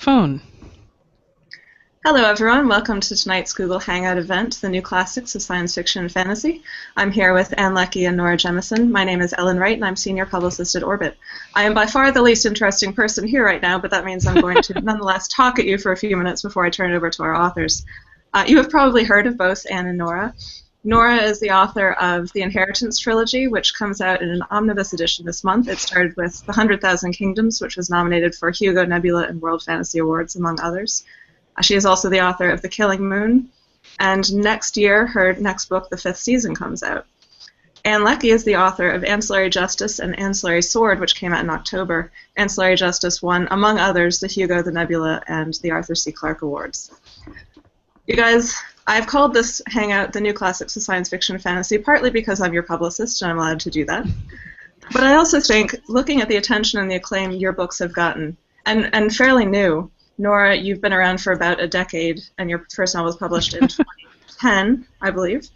phone. Hello everyone, welcome to tonight's Google Hangout event, The New Classics of Science Fiction and Fantasy. I'm here with Ann Leckie and Nora Jemisin. My name is Ellen Wright and I'm Senior Publicist at Orbit. I am by far the least interesting person here right now, but that means I'm going to nonetheless talk at you for a few minutes before I turn it over to our authors. You have probably heard of both Ann and Nora. Nora is the author of the Inheritance Trilogy, which comes out in an omnibus edition this month. It started with The 100,000 Kingdoms, which was nominated for Hugo, Nebula, and World Fantasy Awards, among others. She is also the author of The Killing Moon, and next year her next book, The Fifth Season, comes out. Ann Leckie is the author of Ancillary Justice and Ancillary Sword, which came out in October. Ancillary Justice won, among others, the Hugo, the Nebula, and the Arthur C. Clarke Awards. You guys, I've called this hangout The New Classics of Science Fiction and Fantasy, partly because I'm your publicist and I'm allowed to do that. But I also think, looking at the attention and the acclaim your books have gotten, and fairly new, Nora, you've been around for about a decade, and your first novel was published in 2010, I believe.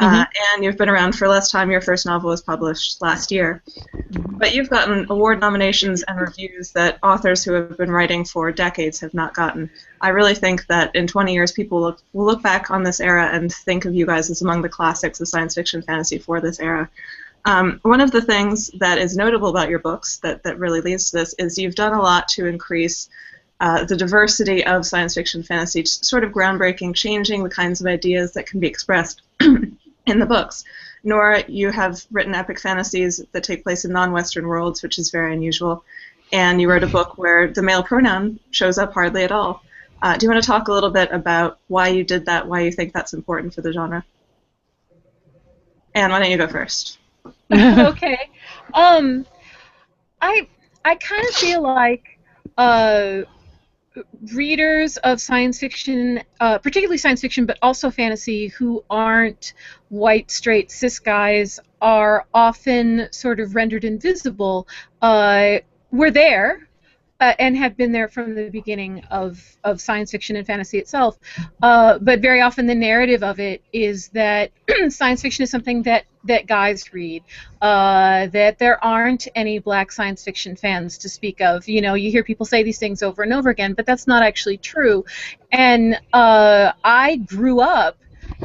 And you've been around for less time. Your first novel was published last year. But you've gotten award nominations and reviews that authors who have been writing for decades have not gotten. I really think that in 20 years, people will look back on this era and think of you guys as among the classics of science fiction and fantasy for this era. One of the things that is notable about your books that really leads to this is you've done a lot to increase the diversity of science fiction and fantasy, sort of groundbreaking, changing the kinds of ideas that can be expressed in the books. Nora, you have written epic fantasies that take place in non-Western worlds, which is very unusual, and you wrote a book where the male pronoun shows up hardly at all. Do you want to talk a little bit about why you did that, why you think that's important for the genre? Anne, why don't you go first? Okay. I kind of feel like readers of science fiction, particularly science fiction, but also fantasy, who aren't white, straight, cis guys, are often sort of rendered invisible. We're there and have been there from the beginning of science fiction and fantasy itself, but very often the narrative of it is that science fiction is something that guys read, that there aren't any black science fiction fans to speak of. You know, you hear people say these things over and over again, but that's not actually true. And I grew up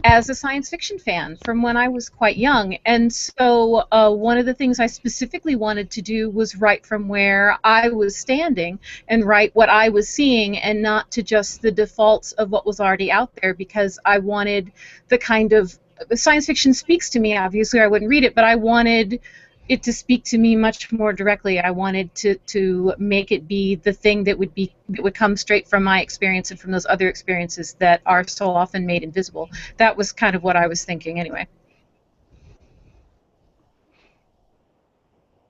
as a science fiction fan from when I was quite young, and so one of the things I specifically wanted to do was write from where I was standing and write what I was seeing, and not to just the defaults of what was already out there, because I wanted the kind of science fiction speaks to me. Obviously I wouldn't read it, but I wanted it to speak to me much more directly. I wanted to make it be the thing that would come straight from my experience and from those other experiences that are so often made invisible. That was kind of what I was thinking anyway.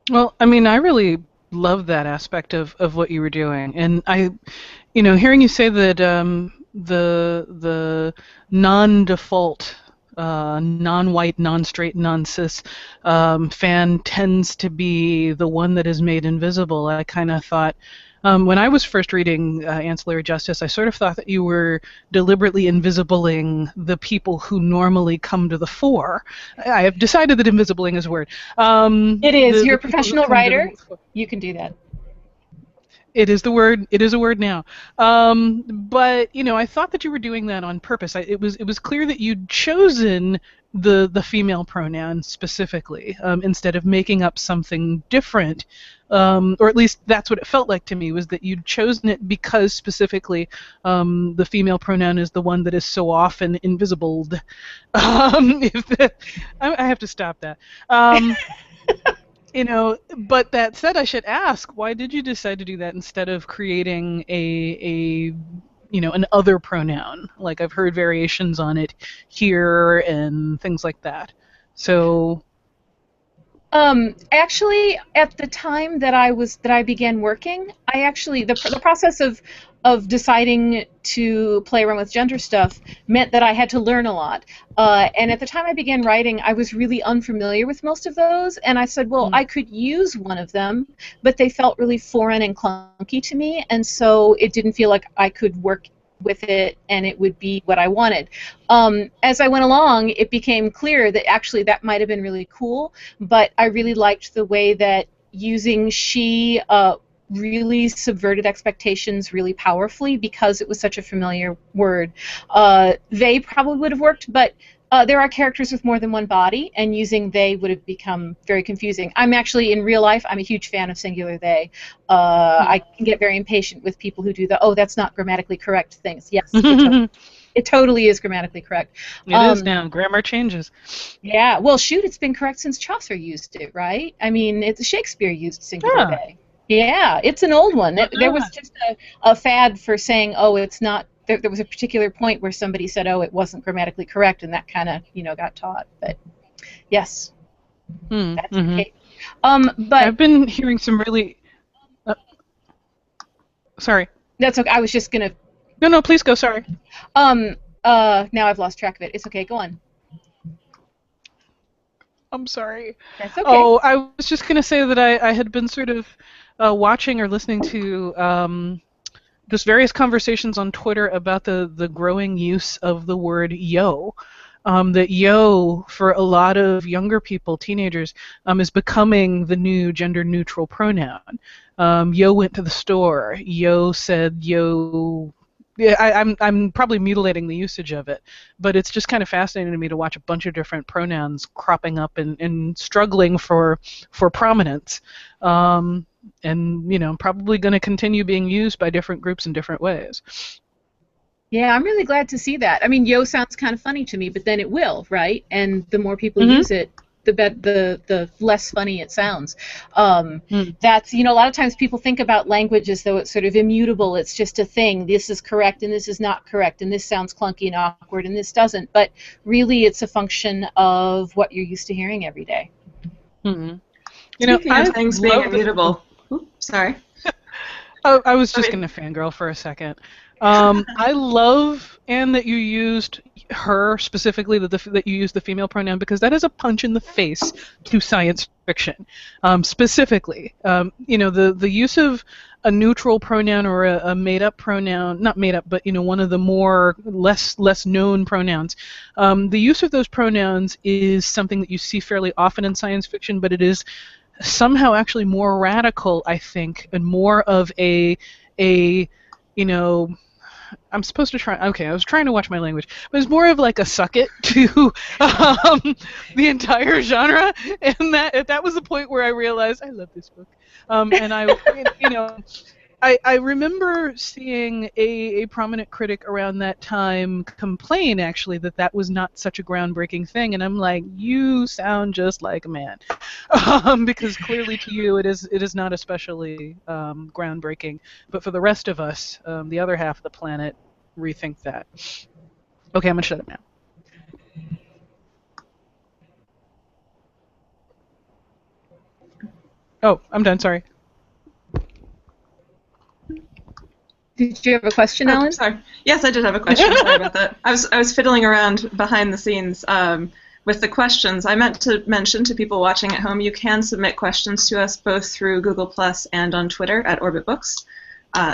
Well, I mean, I really love that aspect of what you were doing, and hearing you say that the non-default, non-white, non-straight, non-cis fan tends to be the one that is made invisible. I kind of thought, when I was first reading Ancillary Justice, I sort of thought that you were deliberately invisibling the people who normally come to the fore. I have decided that invisibling is a word. It is. You're a professional writer. You can do that. It is the word. It is a word now. But I thought that you were doing that on purpose. It was clear that you'd chosen the female pronoun specifically, instead of making up something different, or at least that's what it felt like to me, was that you'd chosen it because specifically the female pronoun is the one that is so often invisibled. I have to stop that. But that said, I should ask, why did you decide to do that instead of creating an other pronoun? Like, I've heard variations on it here and things like that. So actually, at the time that I began working, the process of deciding to play around with gender stuff meant that I had to learn a lot. And at the time I began writing, I was really unfamiliar with most of those, and I said, well, I could use one of them, but they felt really foreign and clunky to me, and so it didn't feel like I could work with it and it would be what I wanted. As I went along, it became clear that actually that might have been really cool, but I really liked the way that using she really subverted expectations really powerfully because it was such a familiar word. They probably would have worked, but there are characters with more than one body, and using they would have become very confusing. I'm actually, in real life, I'm a huge fan of singular they. I can get very impatient with people who do the, oh, that's not grammatically correct things. Yes, it totally is grammatically correct. It is now. Grammar changes. Yeah, well, shoot, it's been correct since Chaucer used it, right? I mean, Shakespeare used singular they. Yeah, it's an old one. There was just a fad for saying, oh, it's not. There was a particular point where somebody said, oh, it wasn't grammatically correct, and that kind of, got taught. But yes, that's okay. But I've been hearing some really. Sorry. That's okay. I was just gonna. No, please go. Sorry. Now I've lost track of it. It's okay. Go on. I'm sorry. That's okay. Oh, I was just gonna say that I had been sort of watching or listening to just various conversations on Twitter about the growing use of the word yo. That yo, for a lot of younger people, teenagers, is becoming the new gender-neutral pronoun. Yo went to the store. Yo said yo. Yeah, I'm probably mutilating the usage of it, but it's just kind of fascinating to me to watch a bunch of different pronouns cropping up and struggling for prominence. And probably going to continue being used by different groups in different ways. Yeah, I'm really glad to see that. I mean, yo sounds kind of funny to me, but then it will, right? And the more people use it, the less funny it sounds. That's, a lot of times people think about language as though it's sort of immutable. It's just a thing. This is correct and this is not correct, and this sounds clunky and awkward and this doesn't. But really, it's a function of what you're used to hearing every day. Speaking of things being immutable. Sorry. I was just going to fangirl for a second. I love, Anne, that you used her specifically, that you used the female pronoun, because that is a punch in the face to science fiction. Specifically, the use of a neutral pronoun or a made-up pronoun, not made-up, but one of the more less known pronouns. The use of those pronouns is something that you see fairly often in science fiction, but it is somehow actually more radical, I think, and more of a I'm supposed to try. Okay, I was trying to watch my language, but it's more of like a suck it to the entire genre, and that was the point where I realized I love this book, and I remember seeing a prominent critic around that time complain, actually, that was not such a groundbreaking thing, and I'm like, you sound just like a man, because clearly to you it is not especially groundbreaking, but for the rest of us, the other half of the planet, rethink that. Okay, I'm gonna shut up now. Oh, I'm done. Sorry. Did you have a question, Ellen? Sorry. Yes, I did have a question. Sorry about that. I was fiddling around behind the scenes with the questions. I meant to mention to people watching at home, you can submit questions to us both through Google Plus and on Twitter at Orbit Books.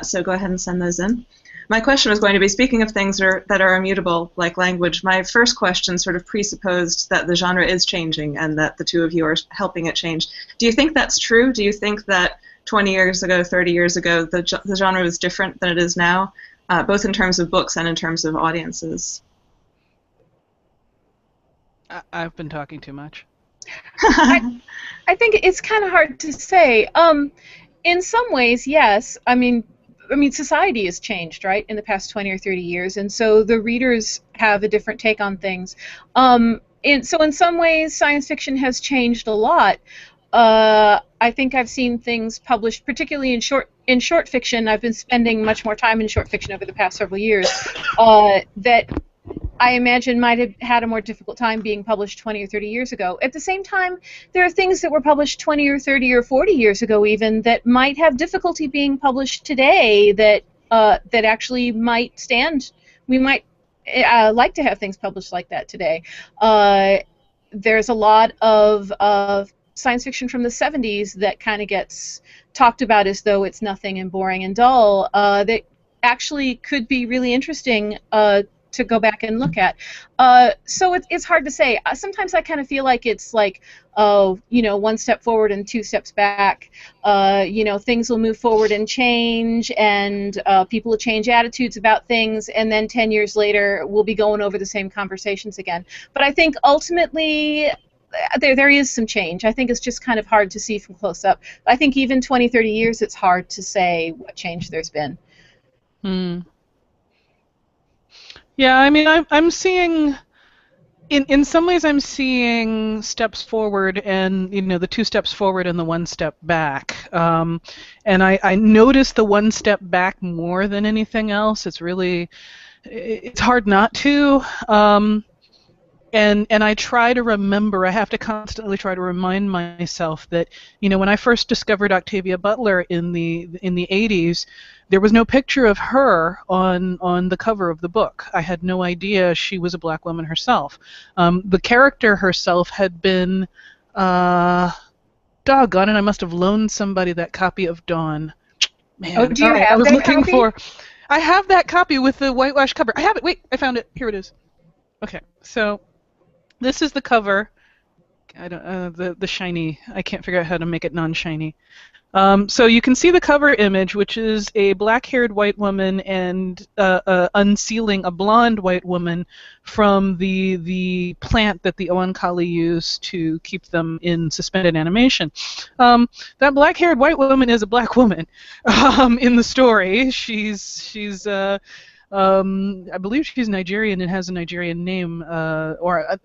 So go ahead and send those in. My question was going to be, speaking of things that are immutable, like language, my first question sort of presupposed that the genre is changing and that the two of you are helping it change. Do you think that's true? Do you think that 20 years ago, 30 years ago, the genre was different than it is now, both in terms of books and in terms of audiences? I've been talking too much. I think it's kind of hard to say. In some ways, yes. I mean, society has changed, right, in the past 20 or 30 years, and so the readers have a different take on things. So in some ways, science fiction has changed a lot. I think I've seen things published, particularly in short fiction. I've been spending much more time in short fiction over the past several years, that I imagine might have had a more difficult time being published 20 or 30 years ago. At the same time, there are things that were published 20 or 30 or 40 years ago even that might have difficulty being published today that actually might stand. We might like to have things published like that today. There's a lot of science fiction from the 70s that kind of gets talked about as though it's nothing and boring and dull, that actually could be really interesting to go back and look at. So it's hard to say. Sometimes I kind of feel like it's like, oh, one step forward and two steps back. Things will move forward and change, and people will change attitudes about things, and then 10 years later we'll be going over the same conversations again. But I think ultimately there is some change. I think it's just kind of hard to see from close up. I think even 20, 30 years, it's hard to say what change there's been. Yeah, I mean, I'm seeing, in some ways, I'm seeing steps forward and, the two steps forward and the one step back. And I notice the one step back more than anything else. It's hard not to. And I try to remember, I have to constantly try to remind myself that, when I first discovered Octavia Butler in the 80s, there was no picture of her on the cover of the book. I had no idea she was a black woman herself. The character herself had been, doggone it, I must have loaned somebody that copy of Dawn. Man, oh, do you have I was that looking copy? I have that copy with the whitewash cover. I have it. Wait, I found it. Here it is. Okay, so this is the cover. I don't the shiny. I can't figure out how to make it non-shiny. So you can see the cover image, which is a black-haired white woman and unsealing a blonde white woman from the plant that the Oankali use to keep them in suspended animation. That black-haired white woman is a black woman in the story. I believe she's Nigerian and has a Nigerian name,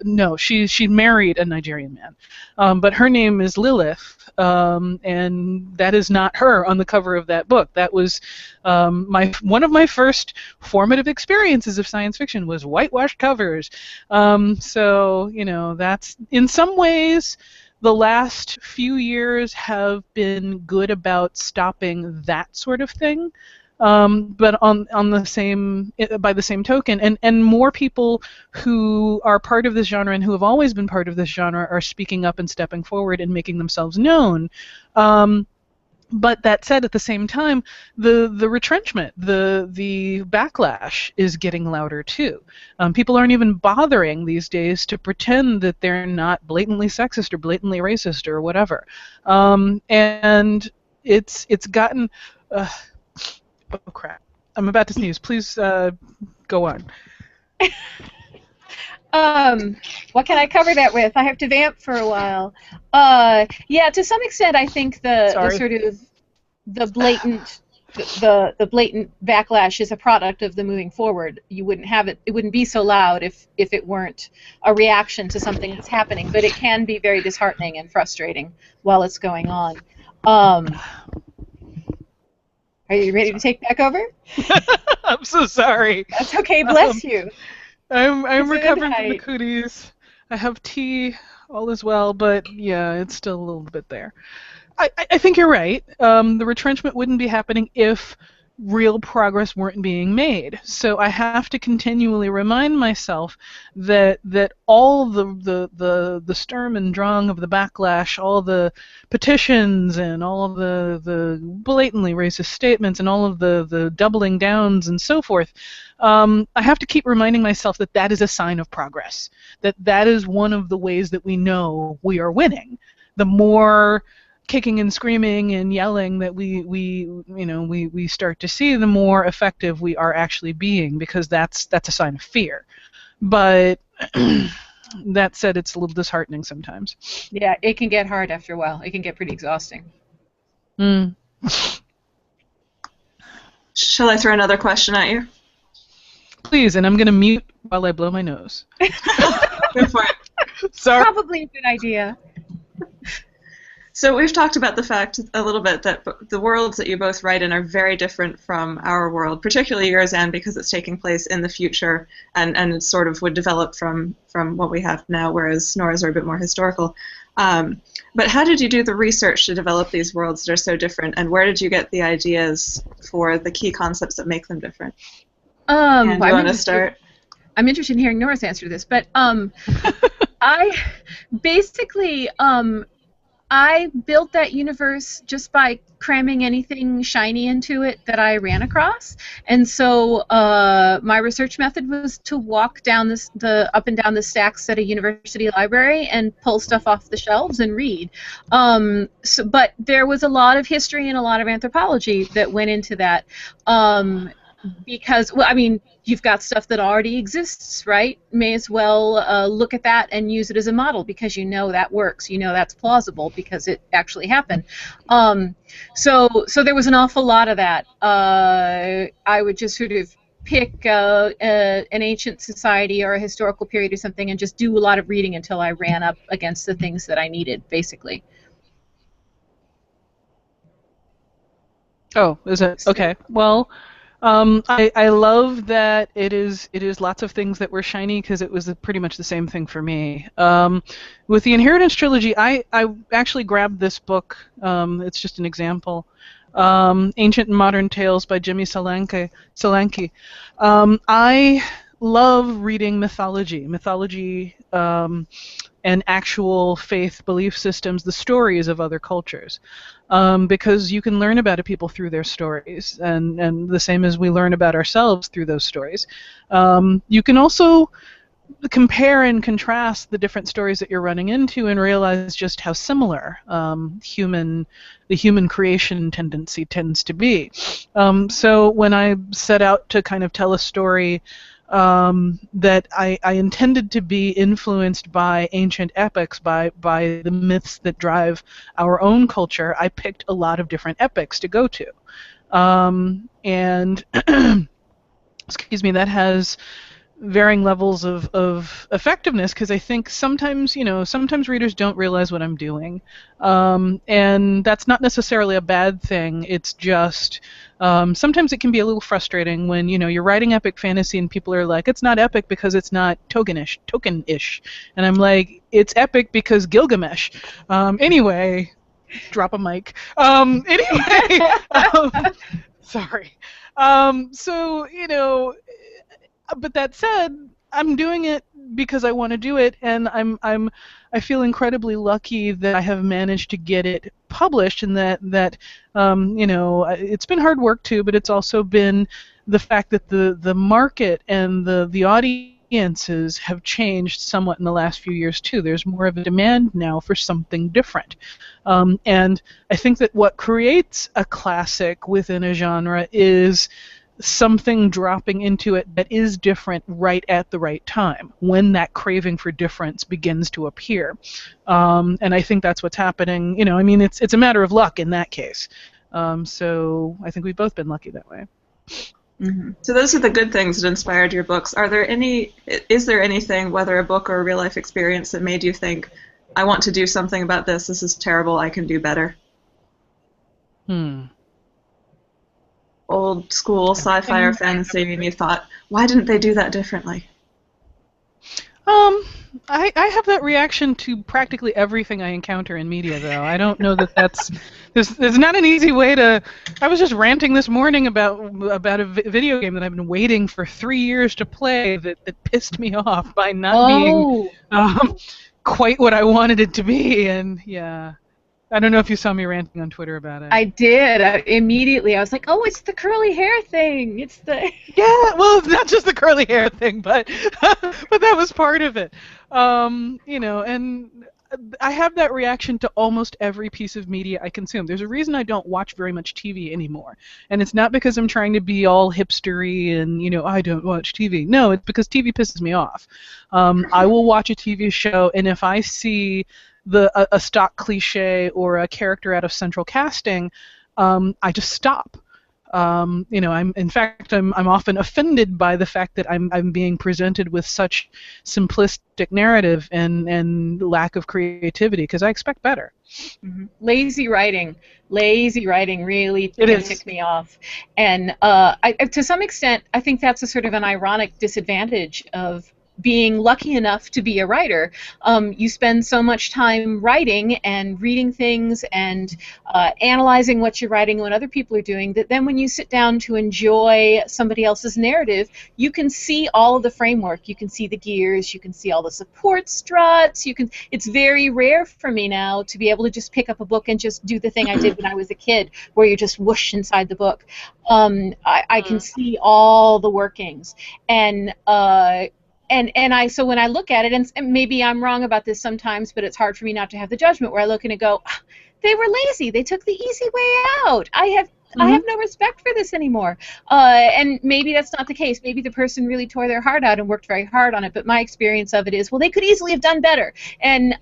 no, she married a Nigerian man, but her name is Lilith, and that is not her on the cover of that book. That was one of my first formative experiences of science fiction was whitewashed covers. So that's in some ways. The last few years have been good about stopping that sort of thing. But by the same token, and more people who are part of this genre and who have always been part of this genre are speaking up and stepping forward and making themselves known. But that said, at the same time, the retrenchment, the backlash is getting louder too. People aren't even bothering these days to pretend that they're not blatantly sexist or blatantly racist or whatever. And it's gotten. Oh crap! I'm about to sneeze. Please go on. What can I cover that with? I have to vamp for a while. Yeah, to some extent, I think the sort of the blatant backlash is a product of the moving forward. You wouldn't have it. It wouldn't be so loud if it weren't a reaction to something that's happening. But it can be very disheartening and frustrating while it's going on. Are you ready to take back over? I'm so sorry. That's okay. Bless you. I'm recovering from the cooties. I have tea, all is well, but yeah, it's still a little bit there. I think you're right. The retrenchment wouldn't be happening if real progress weren't being made. So I have to continually remind myself that all the Sturm and Drang of the backlash, all the petitions and all of the blatantly racist statements and all of the doubling downs and so forth, I have to keep reminding myself that is a sign of progress. That is one of the ways that we know we are winning. The more kicking and screaming and yelling that we start to see, the more effective we are actually being, because that's a sign of fear. But that said, it's a little disheartening sometimes. Yeah, it can get hard after a while. It can get pretty exhausting. Shall I throw another question at you? Please, and I'm going to mute while I blow my nose. Go for it. Sorry. Probably a good idea. So we've talked about the fact a little bit that the worlds that you both write in are very different from our world, particularly yours, Anne, because it's taking place in the future and it sort of would develop from what we have now, whereas Nora's are a bit more historical. But how did you do the research to develop these worlds that are so different, and where did you get the ideas for the key concepts that make them different? Anne, do you want to start? I'm interested in hearing Nora's answer to this, but I basically I built that universe just by cramming anything shiny into it that I ran across, and so my research method was to walk down up and down the stacks at a university library and pull stuff off the shelves and read. But there was a lot of history and a lot of anthropology that went into that. Because, well, I mean, you've got stuff that already exists, right? May as well look at that and use it as a model because you know that works. You know that's plausible because it actually happened. So there was an awful lot of that. I would just sort of pick an ancient society or a historical period or something and just do a lot of reading until I ran up against the things that I needed, basically. Oh, is it? Okay. Well, I love that it is lots of things that were shiny because it was pretty much the same thing for me. With the Inheritance Trilogy, I actually grabbed this book. It's just an example. Ancient and Modern Tales by Jemisin and Ann Leckie. I love reading mythology, and actual faith belief systems, the stories of other cultures. Because you can learn about people through their stories, and the same as we learn about ourselves through those stories. You can also compare and contrast the different stories that you're running into and realize just how similar the human creation tendency tends to be. So when I set out to kind of tell a story that I intended to be influenced by ancient epics, by the myths that drive our own culture, I picked a lot of different epics to go to. And excuse me, that has varying levels of effectiveness because I think sometimes readers don't realize what I'm doing, and that's not necessarily a bad thing. It's just sometimes it can be a little frustrating when you're writing epic fantasy and people are like, it's not epic because it's not tokenish, and I'm like, it's epic because Gilgamesh. Anyway, drop a mic. Anyway, sorry. So but that said, I'm doing it because I want to do it, and I feel incredibly lucky that I have managed to get it published, and that it's been hard work too, but it's also been the fact that the market and the audiences have changed somewhat in the last few years too. There's more of a demand now for something different, and I think that what creates a classic within a genre is something dropping into it that is different right at the right time, when that craving for difference begins to appear. And I think that's what's happening. I mean, it's a matter of luck in that case. So I think we've both been lucky that way. Mm-hmm. So those are the good things that inspired your books. Is there anything, whether a book or a real life experience, that made you think, I want to do something about this, this is terrible, I can do better? Old school sci-fi or fantasy, and you thought, why didn't they do that differently? I have that reaction to practically everything I encounter in media, though. I don't know that that's there's not an easy way to. I was just ranting this morning about a video game that I've been waiting for 3 years to play that pissed me off by not being quite what I wanted it to be, and yeah. I don't know if you saw me ranting on Twitter about it. I did. Immediately, I was like, "Oh, it's the curly hair thing. It's the..." Yeah, well, it's not just the curly hair thing, but but that was part of it. And I have that reaction to almost every piece of media I consume. There's a reason I don't watch very much TV anymore, and it's not because I'm trying to be all hipstery and I don't watch TV. No, it's because TV pisses me off. I will watch a TV show, and if I see a stock cliche or a character out of central casting, I just stop. I'm often offended by the fact that I'm being presented with such simplistic narrative and lack of creativity because I expect better. Mm-hmm. Lazy writing really can tick me off, and to some extent, I think that's a sort of an ironic disadvantage of being lucky enough to be a writer. You spend so much time writing and reading things and analyzing what you're writing and what other people are doing, that then when you sit down to enjoy somebody else's narrative, you can see all of the framework. You can see the gears. You can see all the support struts. It's very rare for me now to be able to just pick up a book and just do the thing I did when I was a kid, where you just whoosh inside the book. I can see all the workings, and so when I look at it, and maybe I'm wrong about this sometimes, but it's hard for me not to have the judgment where I look and I go, "Ah, they were lazy. They took the easy way out. I have no respect for this anymore." And maybe that's not the case. Maybe the person really tore their heart out and worked very hard on it. But my experience of it is, well, they could easily have done better. And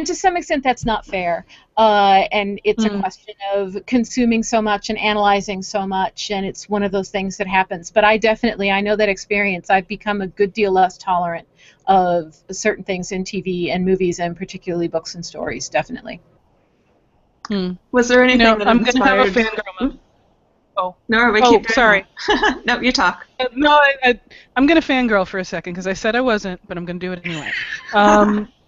to some extent, that's not fair. And it's a question of consuming so much and analyzing so much, and it's one of those things that happens. But I know that experience. I've become a good deal less tolerant of certain things in TV and movies, and particularly books and stories, definitely. Was there anything that I'm inspired... going to have a fangirl moment. Oh. Nora, we keep sorry. No, you talk. No, I'm going to fangirl for a second, because I said I wasn't, but I'm going to do it anyway.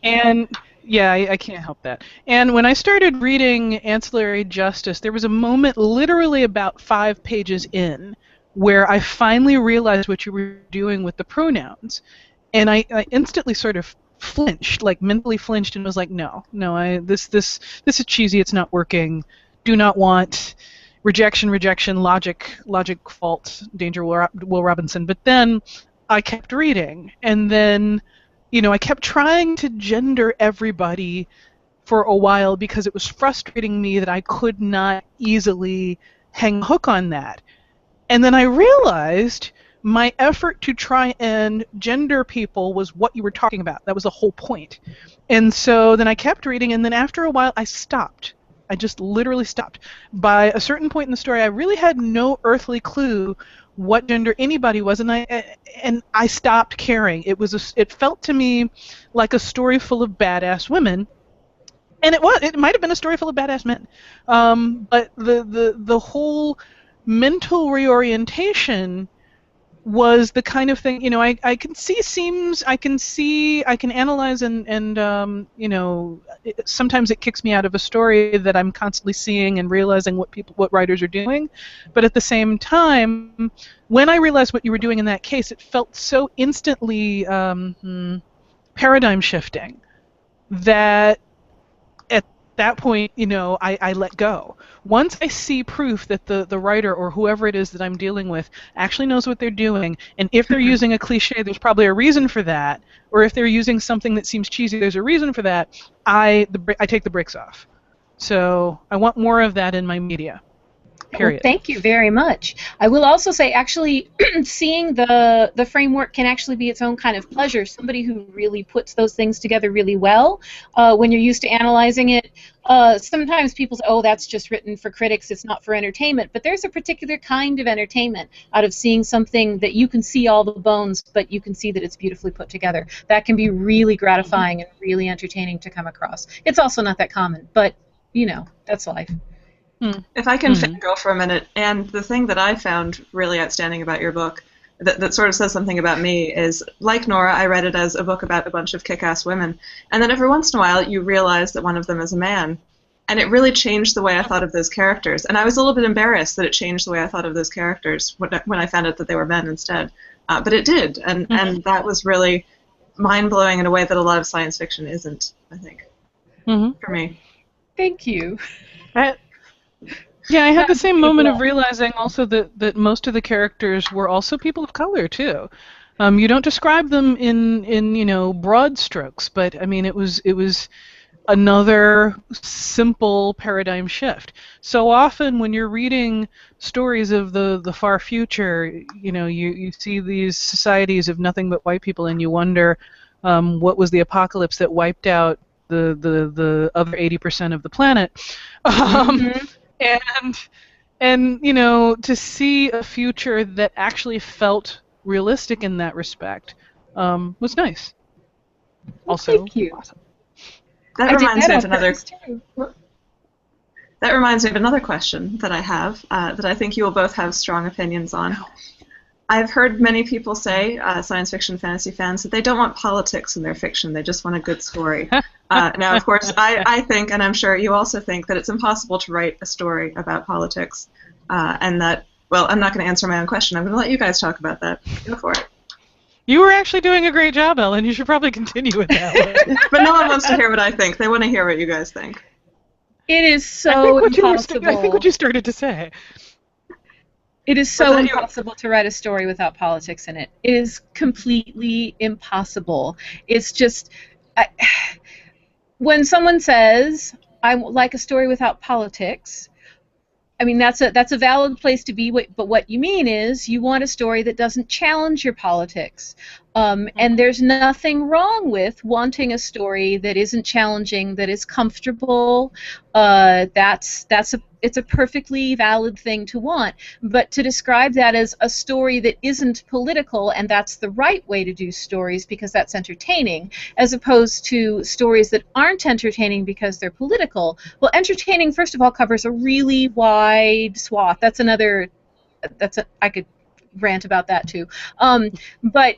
And... yeah, I can't help that. And when I started reading Ancillary Justice, there was a moment literally about 5 pages in where I finally realized what you were doing with the pronouns. And I instantly sort of flinched, like mentally flinched, and was like, no, this is cheesy, it's not working. Do not want rejection, logic, fault, danger, Will Robinson. But then I kept reading, and then... I kept trying to gender everybody for a while because it was frustrating me that I could not easily hang a hook on that. And then I realized my effort to try and gender people was what you were talking about. That was the whole point. And so then I kept reading, and then after a while I stopped. I just literally stopped. By a certain point in the story, I really had no earthly clue what gender anybody was, and I stopped caring. It felt to me like a story full of badass women, and it might have been a story full of badass men, but the whole mental reorientation was the kind of thing, I can see seams, I can analyze, and sometimes it kicks me out of a story that I'm constantly seeing and realizing what writers are doing. But at the same time, when I realized what you were doing in that case, it felt so instantly paradigm shifting that at that point, I let go. Once I see proof that the writer or whoever it is that I'm dealing with actually knows what they're doing, and if they're using a cliche, there's probably a reason for that, or if they're using something that seems cheesy, there's a reason for that, I take the brakes off. So I want more of that in my media. Period. Well, thank you very much. I will also say, actually, seeing the framework can actually be its own kind of pleasure. Somebody who really puts those things together really well, when you're used to analyzing it, sometimes people say, oh, that's just written for critics, it's not for entertainment. But there's a particular kind of entertainment out of seeing something that you can see all the bones, but you can see that it's beautifully put together. That can be really gratifying and really entertaining to come across. It's also not that common, but, that's life. If I can fangirl for a minute, and the thing that I found really outstanding about your book that sort of says something about me is, like Nora, I read it as a book about a bunch of kick-ass women, and then every once in a while you realize that one of them is a man, and it really changed the way I thought of those characters. And I was a little bit embarrassed that it changed the way I thought of those characters when I found out that they were men instead. But it did, and that was really mind-blowing in a way that a lot of science fiction isn't, I think, for me. Thank you. Yeah, I had the same moment of realizing also that most of the characters were also people of color too. You don't describe them in broad strokes, but I mean it was another simple paradigm shift. So often when you're reading stories of the far future, you see these societies of nothing but white people, and you wonder what was the apocalypse that wiped out the other 80% of the planet. And to see a future that actually felt realistic in that respect was nice. Also, thank you. Awesome. That reminds me of another question that I have that I think you will both have strong opinions on. I've heard many people say, science fiction, fantasy fans, that they don't want politics in their fiction. They just want a good story. Now, of course, I think, and I'm sure you also think, that it's impossible to write a story about politics, and that, well, I'm not going to answer my own question. I'm going to let you guys talk about that. Go for it. You were actually doing a great job, Ellen. You should probably continue with that. But no one wants to hear what I think. They want to hear what you guys think. It is so impossible. I think what you started to say. It is so impossible to write a story without politics in it. It is completely impossible. It's just, when someone says, I like a story without politics, I mean, that's a valid place to be, but what you mean is you want a story that doesn't challenge your politics. And there's nothing wrong with wanting a story that isn't challenging, that is comfortable. It's a perfectly valid thing to want. But to describe that as a story that isn't political, and that's the right way to do stories because that's entertaining, as opposed to stories that aren't entertaining because they're political. Well, entertaining, first of all, covers a really wide swath. I could rant about that too. But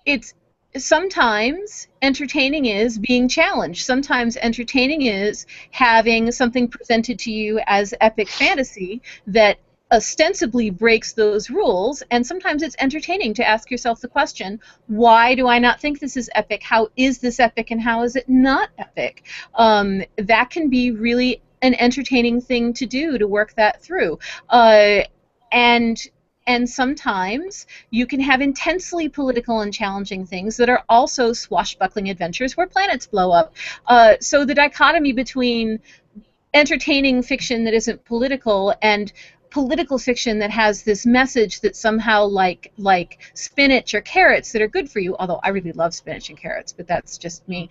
it's sometimes entertaining is being challenged. Sometimes entertaining is having something presented to you as epic fantasy that ostensibly breaks those rules, and sometimes it's entertaining to ask yourself the question, why do I not think this is epic? How is this epic and how is it not epic? That can be really an entertaining thing to do, to work that through. And sometimes you can have intensely political and challenging things that are also swashbuckling adventures where planets blow up. So the dichotomy between entertaining fiction that isn't political and political fiction that has this message that somehow like spinach or carrots that are good for you, although I really love spinach and carrots, but that's just me.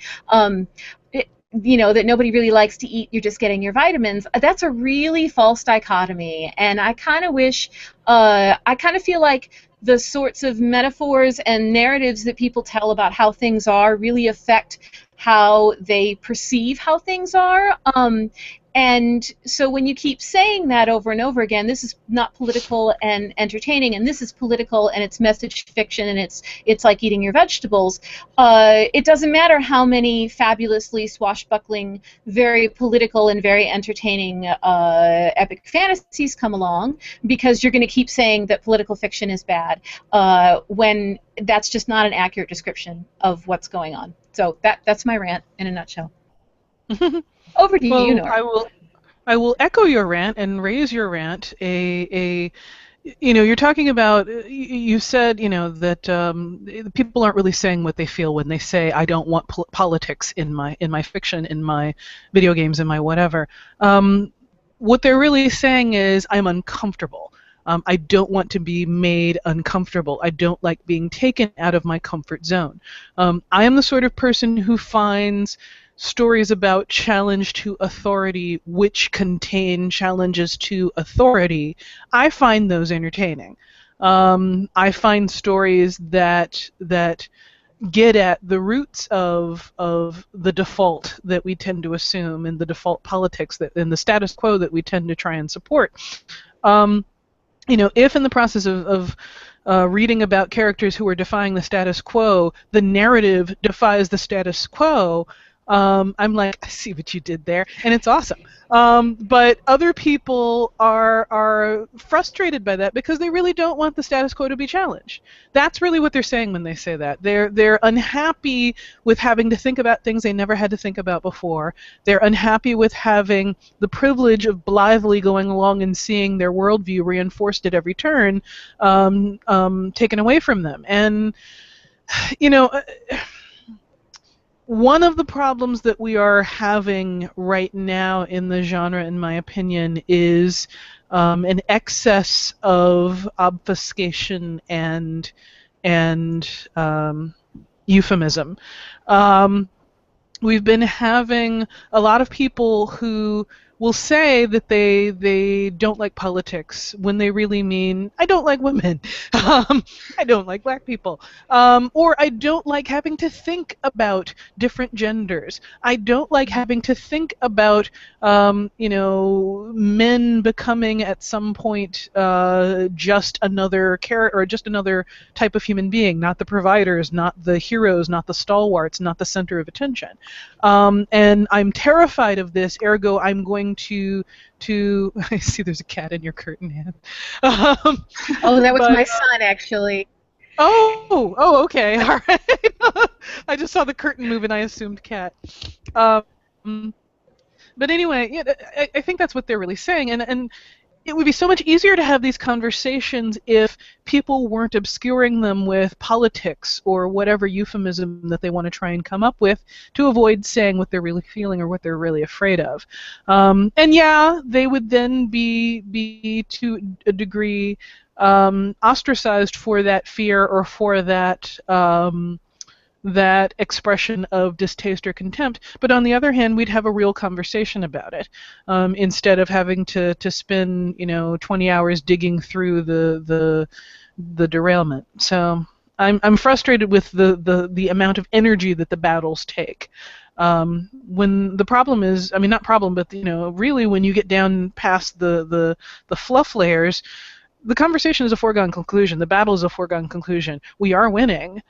That nobody really likes to eat, you're just getting your vitamins, that's a really false dichotomy. And I kind of wish, I kind of feel like the sorts of metaphors and narratives that people tell about how things are really affect how they perceive how things are. And so when you keep saying that over and over again, this is not political and entertaining, and this is political and it's message fiction, and it's like eating your vegetables, it doesn't matter how many fabulously swashbuckling, very political and very entertaining epic fantasies come along, because you're going to keep saying that political fiction is bad, when that's just not an accurate description of what's going on. So that's my rant in a nutshell. Over to you, Nora. I will echo your rant and raise your rant. You're talking about, you said, that people aren't really saying what they feel when they say, I don't want politics in my fiction, in my video games, in my whatever. What they're really saying is, I'm uncomfortable. I don't want to be made uncomfortable. I don't like being taken out of my comfort zone. I am the sort of person who finds stories about challenge to authority which contain challenges to authority, I find those entertaining. I find stories that get at the roots of the default that we tend to assume, and the default politics and the status quo that we tend to try and support. If in the process of reading about characters who are defying the status quo, the narrative defies the status quo, I'm like, I see what you did there, and it's awesome. But other people are frustrated by that because they really don't want the status quo to be challenged. That's really what they're saying when they say that. They're unhappy with having to think about things they never had to think about before. They're unhappy with having the privilege of blithely going along and seeing their worldview reinforced at every turn taken away from them. And one of the problems that we are having right now in the genre, in my opinion, is an excess of obfuscation and euphemism. We've been having a lot of people who will say that they don't like politics when they really mean I don't like women, I don't like black people, or I don't like having to think about different genders. I don't like having to think about men becoming at some point just another character or just another type of human being, not the providers, not the heroes, not the stalwarts, not the center of attention. And I'm terrified of this, ergo I'm going to I see there's a cat in your curtain, Anne. Oh, that was but, my son, actually. Oh, okay, all right. I just saw the curtain move and I assumed cat. But anyway, yeah, I think that's what they're really saying, and it would be so much easier to have these conversations if people weren't obscuring them with politics or whatever euphemism that they want to try and come up with to avoid saying what they're really feeling or what they're really afraid of. And yeah, they would then be to a degree ostracized for that fear or for that expression of distaste or contempt, but on the other hand, we'd have a real conversation about it, instead of having to spend 20 hours digging through the derailment. So I'm frustrated with the amount of energy that the battles take. When the problem is, I mean, not problem, but really when you get down past the fluff layers, the conversation is a foregone conclusion. The battle is a foregone conclusion. We are winning.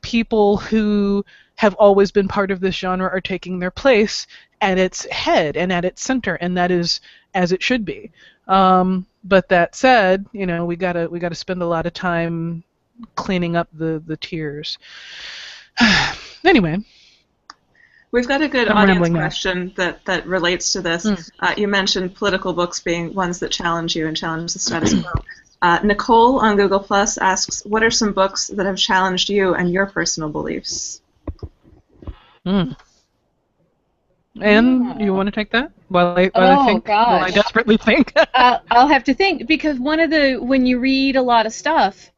People who have always been part of this genre are taking their place at its head and at its center, and that is as it should be. But that said, we gotta spend a lot of time cleaning up the tears. Anyway. We've got a good audience question that relates to this. You mentioned political books being ones that challenge you and challenge the status quo. Nicole on Google Plus asks, what are some books that have challenged you and your personal beliefs? Anne, you want to take that? While I desperately think. I'll have to think, because when you read a lot of stuff,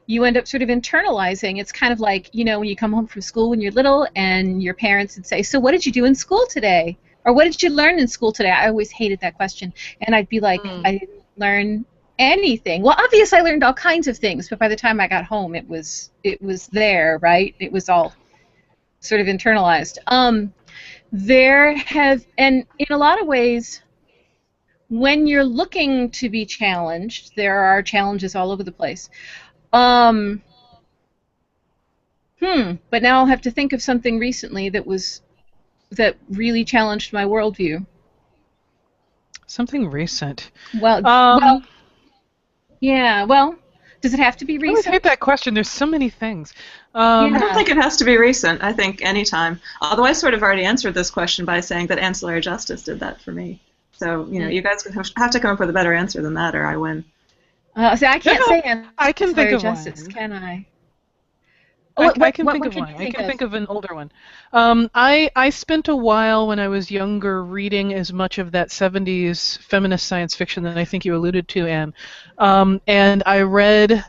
you end up sort of internalizing. It's kind of like, when you come home from school when you're little and your parents would say, so what did you do in school today? Or what did you learn in school today? I always hated that question. And I'd be like, I didn't learn anything. Well, obviously I learned all kinds of things, but by the time I got home, it was there, right? It was all sort of internalized. And in a lot of ways, when you're looking to be challenged, there are challenges all over the place. But now I'll have to think of something recently that really challenged my worldview. Something recent. Yeah, does it have to be recent? I always hate that question. There's so many things. I don't think it has to be recent. I think any time. Although I sort of already answered this question by saying that Ancillary Justice did that for me. So, you guys have to come up with a better answer than that, or I win. See, I can't say I can think of Justice, one. Can I? I can think of one. I can think of an older one. I spent a while when I was younger reading as much of that 70s feminist science fiction that I think you alluded to, Anne. And I read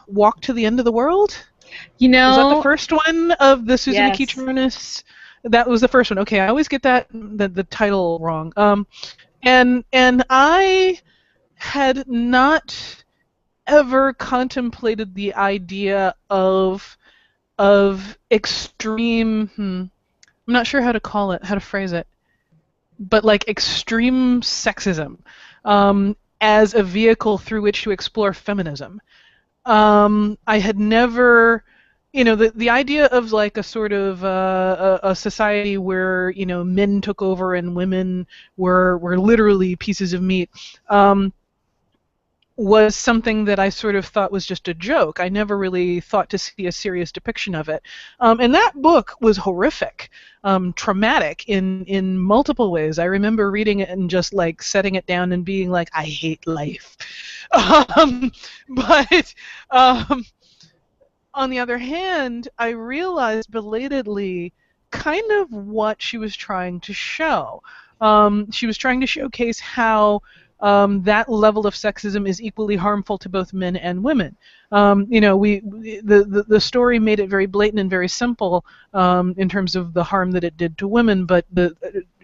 Walk to the End of the World. Was that the first one of the Susan Akichironists? That was the first one. Okay, I always get the title wrong. And I had not ever contemplated the idea of extreme, I'm not sure how to phrase it, but like extreme sexism as a vehicle through which to explore feminism. I had never, the idea of like a sort of a society where men took over and women were literally pieces of meat. Was something that I sort of thought was just a joke. I never really thought to see a serious depiction of it. And that book was horrific, traumatic in multiple ways. I remember reading it and just like setting it down and being like, I hate life. But on the other hand, I realized belatedly kind of what she was trying to show. She was trying to showcase how that level of sexism is equally harmful to both men and women. The story made it very blatant and very simple in terms of the harm that it did to women, but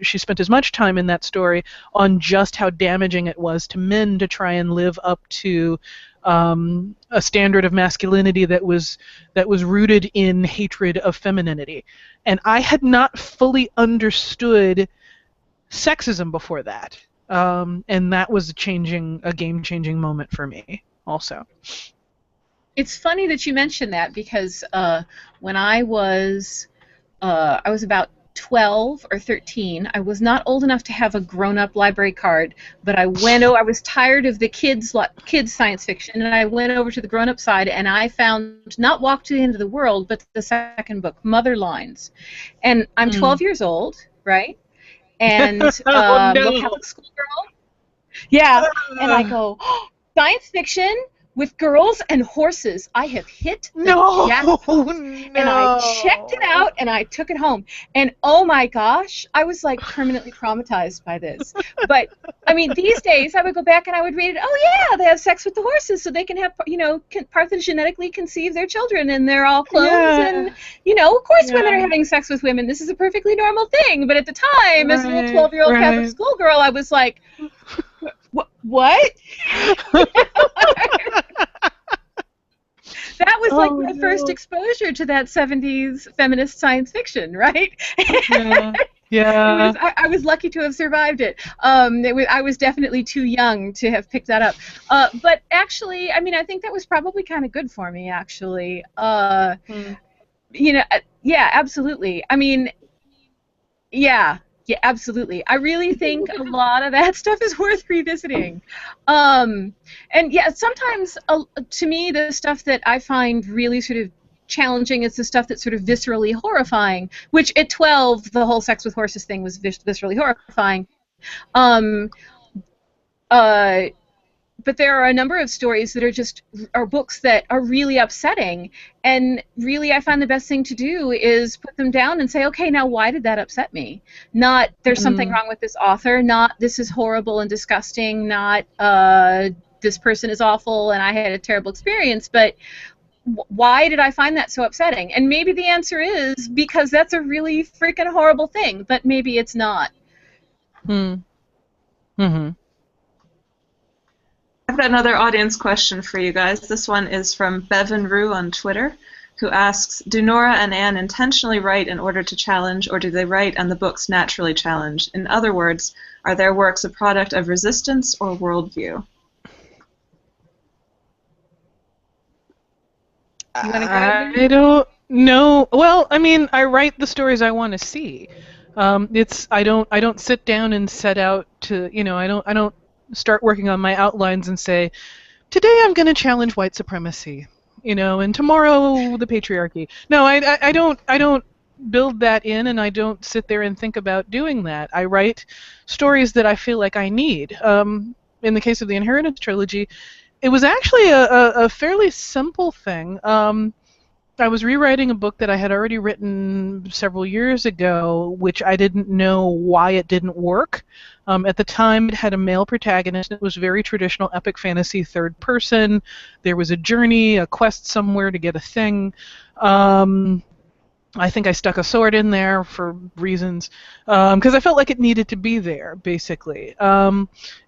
she spent as much time in that story on just how damaging it was to men to try and live up to a standard of masculinity that was rooted in hatred of femininity. And I had not fully understood sexism before that. And that was a game-changing moment for me also. It's funny that you mentioned that, because when I was about 12 or 13, I was not old enough to have a grown-up library card, but I was tired of the kids science fiction, and I went over to the grown-up side, and I found not Walk to the End of the World, but the second book, Mother Lines. And I'm 12 years old, right? And Oh, no. little Catholic schoolgirl. Yeah, and I go, oh, science fiction with girls and horses. I have hit the jackpot. No. And I checked it out, and I took it home. And oh my gosh, I was like permanently traumatized by this. But I mean, these days I would go back and I would read it. Oh yeah, they have sex with the horses so they can have, parthenogenetically conceive their children, and they're all clones. Yeah. And of course, women are having sex with women. This is a perfectly normal thing. But at the time, as a little 12-year-old Catholic schoolgirl, I was like, what? That was like my first exposure to that 70s feminist science fiction, right? Yeah. I was lucky to have survived it. I was definitely too young to have picked that up. But actually, I mean, I think that was probably kind of good for me, actually. Yeah, absolutely. I mean, yeah, absolutely. I really think a lot of that stuff is worth revisiting. And yeah, sometimes to me, the stuff that I find really sort of challenging is the stuff that's sort of viscerally horrifying, which at 12, the whole sex with horses thing was viscerally horrifying. But there are a number of stories that are books that are really upsetting, and really I find the best thing to do is put them down and say, okay, now why did that upset me? Not there's something wrong with this author, not this is horrible and disgusting, not this person is awful and I had a terrible experience, but why did I find that so upsetting? And maybe the answer is because that's a really freaking horrible thing, but maybe it's not. I've got another audience question for you guys. This one is from Bevan Rue on Twitter, who asks, do Nora and Anne intentionally write in order to challenge, or do they write and the books naturally challenge? In other words, are their works a product of resistance or worldview? I don't know. Well, I mean, I write the stories I want to see. I don't sit down and set out to, I don't start working on my outlines and say, today I'm going to challenge white supremacy, and tomorrow the patriarchy. No, I don't build that in, and I don't sit there and think about doing that. I write stories that I feel like I need. In the case of the Inheritance Trilogy, it was actually a fairly simple thing. I was rewriting a book that I had already written several years ago, which I didn't know why it didn't work. At the time, it had a male protagonist. It was very traditional epic fantasy third person. There was a journey, a quest somewhere to get a thing. I think I stuck a sword in there for reasons, because I felt like it needed to be there, basically.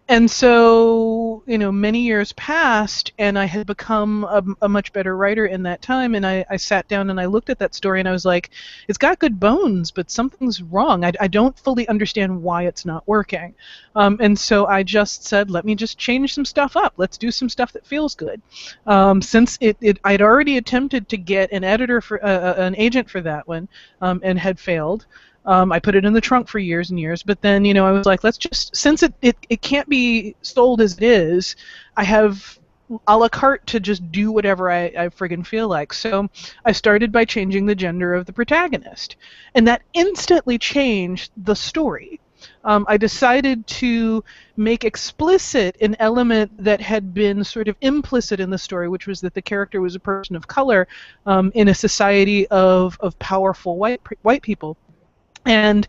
And so, many years passed, and I had become a much better writer in that time, and I sat down and I looked at that story, and I was like, it's got good bones, but something's wrong. I don't fully understand why it's not working. And so I just said, let me just change some stuff up. Let's do some stuff that feels good. Since I'd already attempted to get an editor for an agent for that one, and had failed. I put it in the trunk for years and years, but then, I was like, let's just, since it can't be sold as it is, I have a la carte to just do whatever I friggin' feel like. So I started by changing the gender of the protagonist, and that instantly changed the story. I decided to make explicit an element that had been sort of implicit in the story, which was that the character was a person of color in a society of powerful white people. And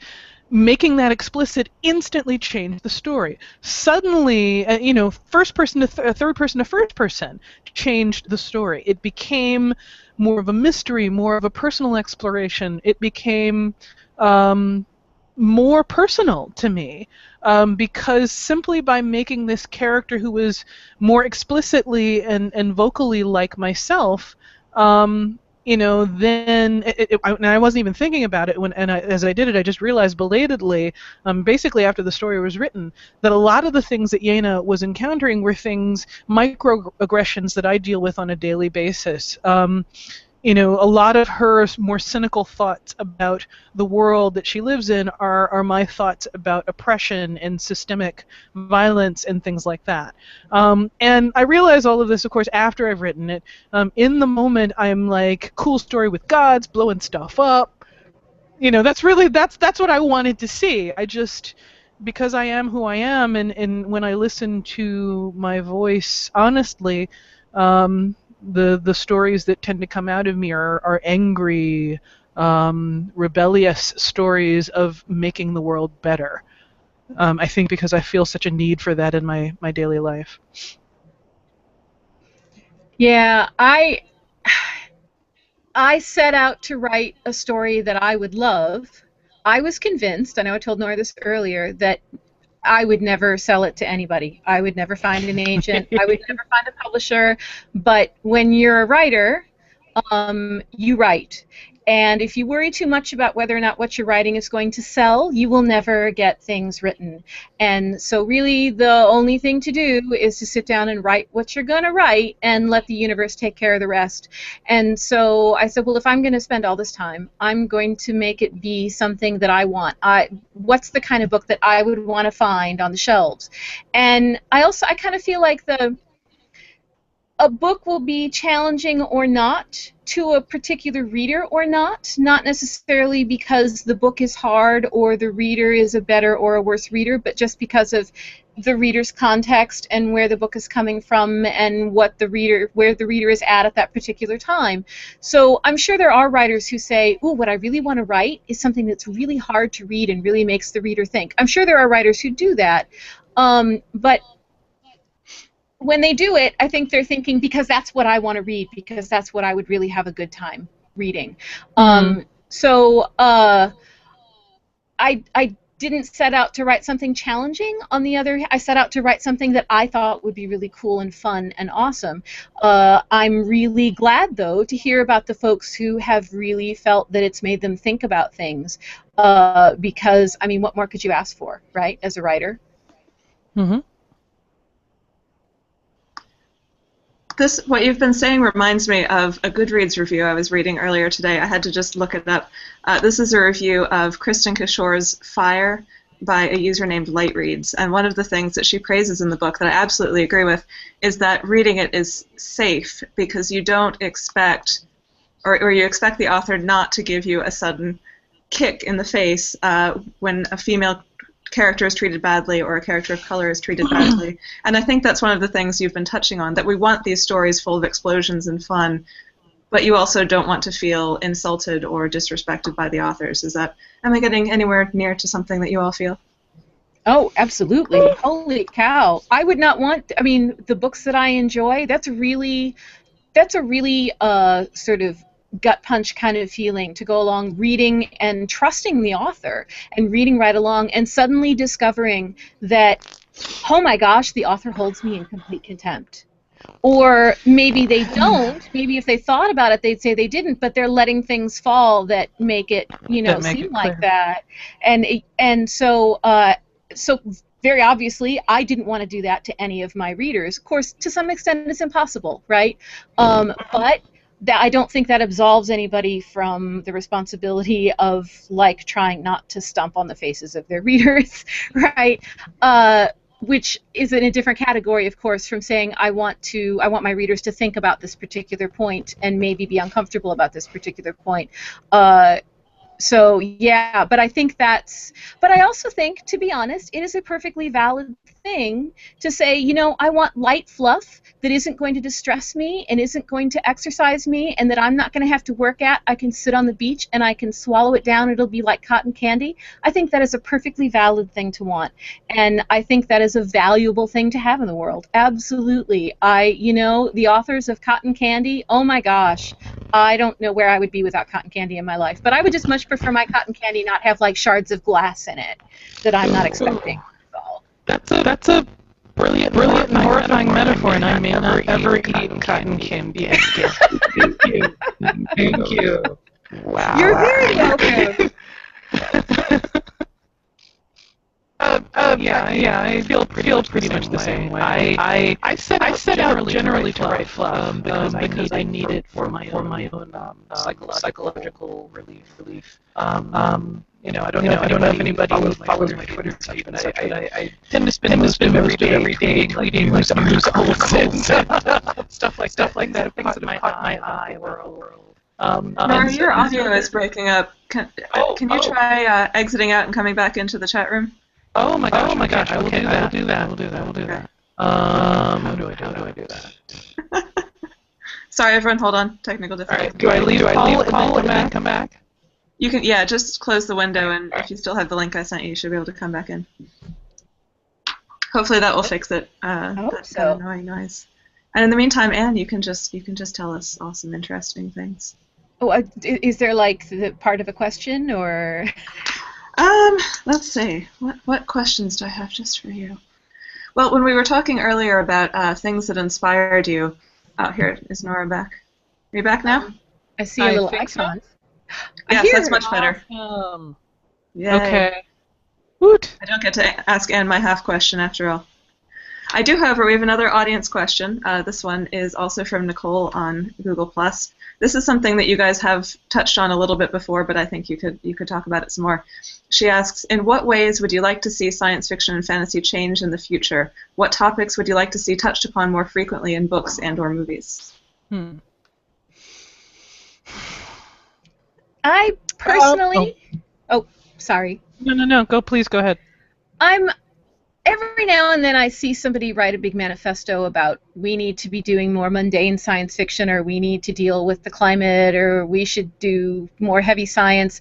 making that explicit instantly changed the story. Suddenly, first person to third person to first person changed the story. It became more of a mystery, more of a personal exploration. It became more personal to me, because simply by making this character who was more explicitly and vocally like myself, then and I wasn't even thinking about it as I did it, I just realized belatedly, basically after the story was written, that a lot of the things that Yena was encountering were things, microaggressions that I deal with on a daily basis. A lot of her more cynical thoughts about the world that she lives in are my thoughts about oppression and systemic violence and things like that. And I realize all of this, of course, after I've written it. In the moment, I'm like, cool story with gods, blowing stuff up. That's what I wanted to see. I just, because I am who I am, and when I listen to my voice honestly, the stories that tend to come out of me are angry, rebellious stories of making the world better. I think because I feel such a need for that in my daily life. Yeah, I set out to write a story that I would love. I was convinced, I know I told Nora this earlier, that I would never sell it to anybody. I would never find an agent. I would never find a publisher. But when you're a writer, you write. And if you worry too much about whether or not what you're writing is going to sell, you will never get things written. And so really the only thing to do is to sit down and write what you're going to write and let the universe take care of the rest. And so I said, well, if I'm going to spend all this time, I'm going to make it be something that I want. What's the kind of book that I would want to find on the shelves? And I kind of feel like a book will be challenging or not to a particular reader or not necessarily because the book is hard or the reader is a better or a worse reader, but just because of the reader's context and where the book is coming from and where the reader is at that particular time. So I'm sure there are writers who say, ooh, what I really want to write is something that's really hard to read and really makes the reader think. I'm sure there are writers who do that, but when they do it, I think they're thinking, because that's what I want to read, because that's what I would really have a good time reading. So I didn't set out to write something challenging. On the other hand, I set out to write something that I thought would be really cool and fun and awesome. I'm really glad, though, to hear about the folks who have really felt that it's made them think about things, because, I mean, what more could you ask for, right, as a writer? Mm-hmm. What you've been saying reminds me of a Goodreads review I was reading earlier today. I had to just look it up. This is a review of Kristen Kishore's Fire by a user named Lightreads. And one of the things that she praises in the book that I absolutely agree with is that reading it is safe because you don't expect, or you expect the author not to give you a sudden kick in the face when a female character is treated badly or a character of color is treated badly. And I think that's one of the things you've been touching on, that we want these stories full of explosions and fun, but you also don't want to feel insulted or disrespected by the authors. Am I getting anywhere near to something that you all feel? Oh, absolutely. Holy cow. I would not want, I mean, the books that I enjoy, that's a really sort of gut punch kind of feeling to go along reading and trusting the author and reading right along and suddenly discovering that, oh my gosh, the author holds me in complete contempt. Or maybe they don't. Maybe if they thought about it, they'd say they didn't, but they're letting things fall that make it, seem like that. And so very obviously, I didn't want to do that to any of my readers. Of course, to some extent, it's impossible, right? But I don't think that absolves anybody from the responsibility of, like, trying not to stomp on the faces of their readers, right? Which is in a different category, of course, from saying I want my readers to think about this particular point and maybe be uncomfortable about this particular point. So yeah, but I think but I also think, to be honest, it is a perfectly valid thing to say, you know, I want light fluff that isn't going to distress me and isn't going to exercise me and that I'm not going to have to work at. I can sit on the beach and I can swallow it down. It'll be like cotton candy. I think that is a perfectly valid thing to want. And I think that is a valuable thing to have in the world. Absolutely. You know, the authors of Cotton Candy, oh my gosh, I don't know where I would be without cotton candy in my life. But I would just much prefer my cotton candy not have like shards of glass in it that I'm not expecting. That's a brilliant, horrifying metaphor, and I may not ever eat cotton candy again. Thank you. Wow. You're very welcome. Yeah, I feel pretty much the same way. I set out generally to write fluff because I need it for my own psychological relief. You know, I don't know if anybody follows my Twitter site, but I tend to spend most of every day tweeting like some news and stuff like that. Things that have caught my eye world. Nora, your audio is breaking up. Can you try exiting out and coming back into the chat room? Oh my gosh! I will do that. How do I do that? Sorry, everyone. Hold on. Technical difficulty. All right. Do I leave call and then come back? You can. Yeah, just close the window, and if you still have the link I sent you, you should be able to come back in. Hopefully that will fix it. That annoying noise. And in the meantime, Anne, you can just tell us awesome, interesting things. Oh, is there like the part of a question or? Let's see. What questions do I have just for you? Well, when we were talking earlier about things that inspired you, here is Nora back. Are you back now? I see a little icon. So. Yes, that's much better. Awesome. Yay. Okay. Woot. I don't get to ask Anne my half question after all. I do, however, we have another audience question. This one is also from Nicole on Google+. This is something that you guys have touched on a little bit before, but I think you could talk about it some more. She asks, in what ways would you like to see science fiction and fantasy change in the future? What topics would you like to see touched upon more frequently in books and or movies? I personally... sorry. No. Please go ahead. Every now and then I see somebody write a big manifesto about we need to be doing more mundane science fiction, or we need to deal with the climate, or we should do more heavy science.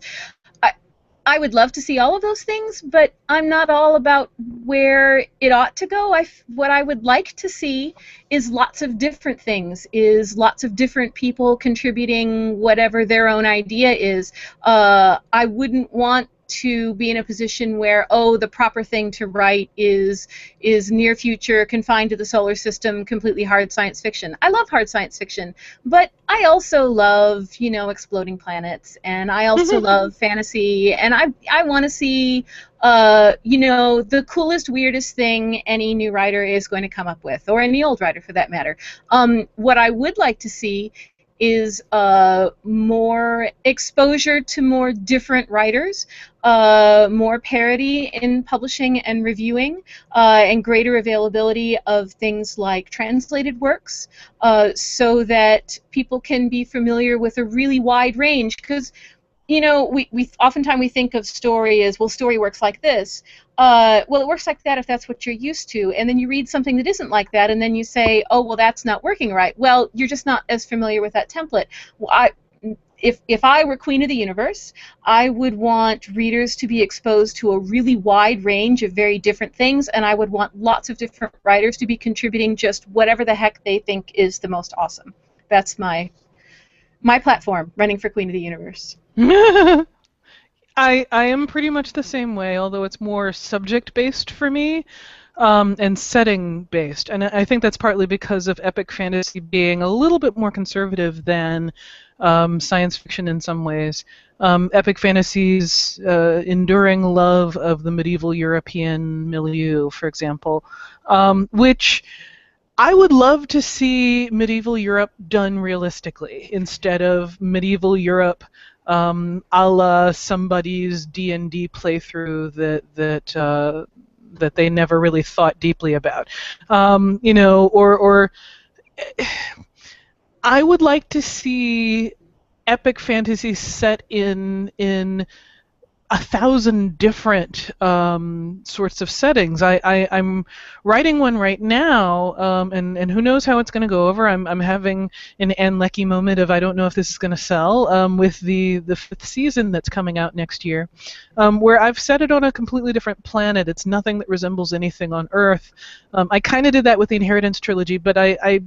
I would love to see all of those things, but I'm not all about where it ought to go. What I would like to see is lots of different things, is lots of different people contributing whatever their own idea is. I wouldn't want to be in a position where, the proper thing to write is near future, confined to the solar system, completely hard science fiction. I love hard science fiction, but I also love, exploding planets, and I also love fantasy, and I want to see, the coolest, weirdest thing any new writer is going to come up with, or any old writer for that matter. What I would like to see is more exposure to more different writers, more parity in publishing and reviewing, and greater availability of things like translated works, so that people can be familiar with a really wide range. Because we oftentimes we think of story as, well, story works like this. Well, it works like that if that's what you're used to, and then you read something that isn't like that, and then you say, oh, well, that's not working right. Well, you're just not as familiar with that template. Well, if I were Queen of the Universe, I would want readers to be exposed to a really wide range of very different things, and I would want lots of different writers to be contributing just whatever the heck they think is the most awesome. That's my platform, running for Queen of the Universe. I am pretty much the same way, although it's more subject-based for me, and setting-based. And I think that's partly because of epic fantasy being a little bit more conservative than science fiction in some ways. Epic fantasy's enduring love of the medieval European milieu, for example, which I would love to see medieval Europe done realistically instead of medieval Europe a la somebody's D&D playthrough that they never really thought deeply about, or I would like to see epic fantasy set in 1,000 different sorts of settings. I'm writing one right now, and who knows how it's going to go over. I'm having an Ann Leckie moment of I don't know if this is going to sell with the 5th season that's coming out next year, where I've set it on a completely different planet. It's nothing that resembles anything on Earth. I kind of did that with the Inheritance Trilogy, but I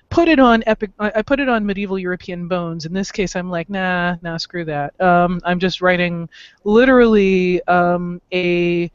put it on epic. I put it on medieval European bones. In this case, I'm like, nah, screw that. I'm just writing literally a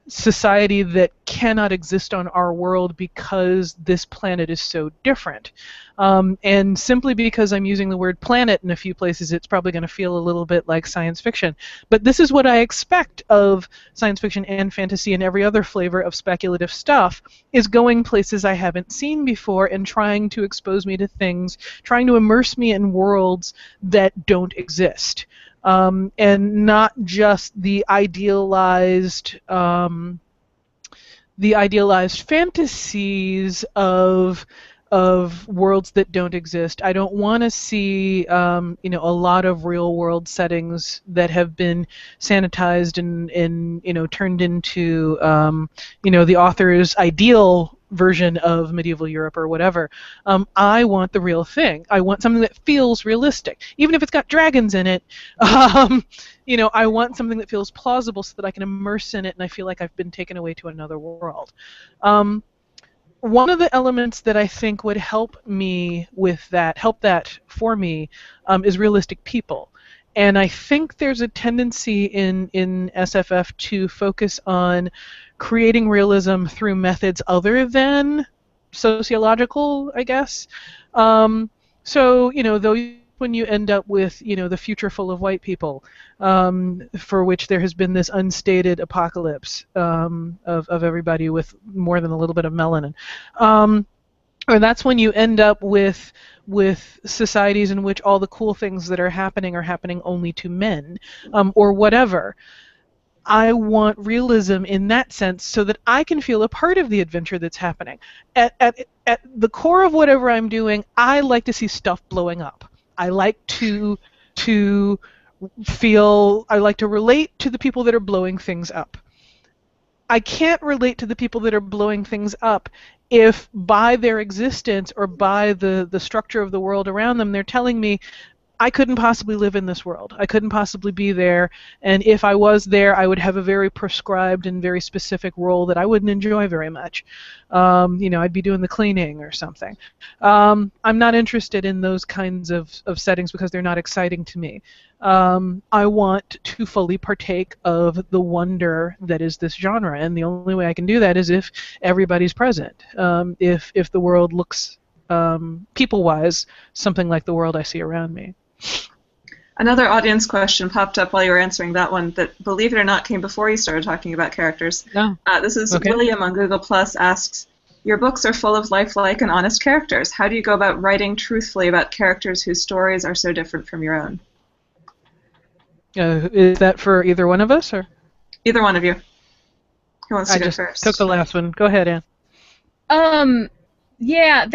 society that cannot exist on our world because this planet is so different. And simply because I'm using the word planet in a few places, it's probably going to feel a little bit like science fiction. But this is what I expect of science fiction and fantasy and every other flavor of speculative stuff, is going places I haven't seen before and trying to expose me to things, trying to immerse me in worlds that don't exist. And not just the idealized fantasies of worlds that don't exist. I don't want to see a lot of real world settings that have been sanitized and turned into the author's ideal version of medieval Europe or whatever. I want the real thing. I want something that feels realistic, even if it's got dragons in it. I want something that feels plausible so that I can immerse in it and I feel like I've been taken away to another world. One of the elements that I think would help that for me, is realistic people. And I think there's a tendency in SFF to focus on creating realism through methods other than sociological, I guess. So, though when you end up with, the future full of white people, for which there has been this unstated apocalypse of everybody with more than a little bit of melanin. Or that's when you end up with societies in which all the cool things that are happening only to men, or whatever. I want realism in that sense so that I can feel a part of the adventure that's happening. At the core of whatever I'm doing, I like to see stuff blowing up. I like to relate to the people that are blowing things up. I can't relate to the people that are blowing things up if by their existence or by the structure of the world around them, they're telling me, I couldn't possibly live in this world. I couldn't possibly be there, and if I was there, I would have a very prescribed and very specific role that I wouldn't enjoy very much. I'd be doing the cleaning or something. I'm not interested in those kinds of settings because they're not exciting to me. I want to fully partake of the wonder that is this genre, and the only way I can do that is if everybody's present. If the world looks, people-wise, something like the world I see around me. Another audience question popped up while you were answering that one that, believe it or not, came before you started talking about characters. No. This is Okay. William on Google Plus asks, your books are full of lifelike and honest characters. How do you go about writing truthfully about characters whose stories are so different from your own? Is that for either one of us, or? Either one of you. Who wants to I go just first? took the last one. Go ahead, Ann. Yeah,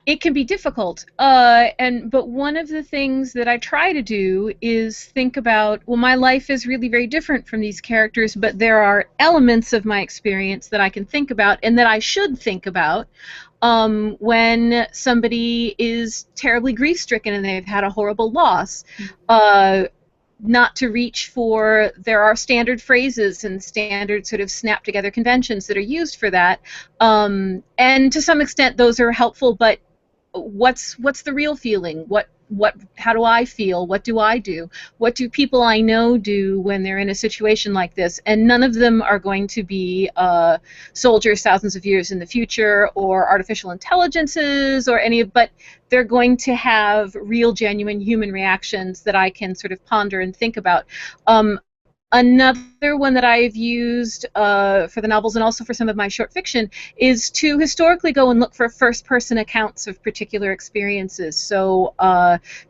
it can be difficult. But one of the things that I try to do is think about, well, my life is really very different from these characters, but there are elements of my experience that I can think about and that I should think about when somebody is terribly grief-stricken and they've had a horrible loss. Not to reach for, there are standard phrases and standard sort of snap-together conventions that are used for that. And to some extent those are helpful, but what's the real feeling? How do I feel? What do I do? What do people I know do when they're in a situation like this? And none of them are going to be soldiers thousands of years in the future or artificial intelligences or but they're going to have real, genuine human reactions that I can sort of ponder and think about. Another another one that I've used for the novels and also for some of my short fiction is to historically go and look for first-person accounts of particular experiences. So,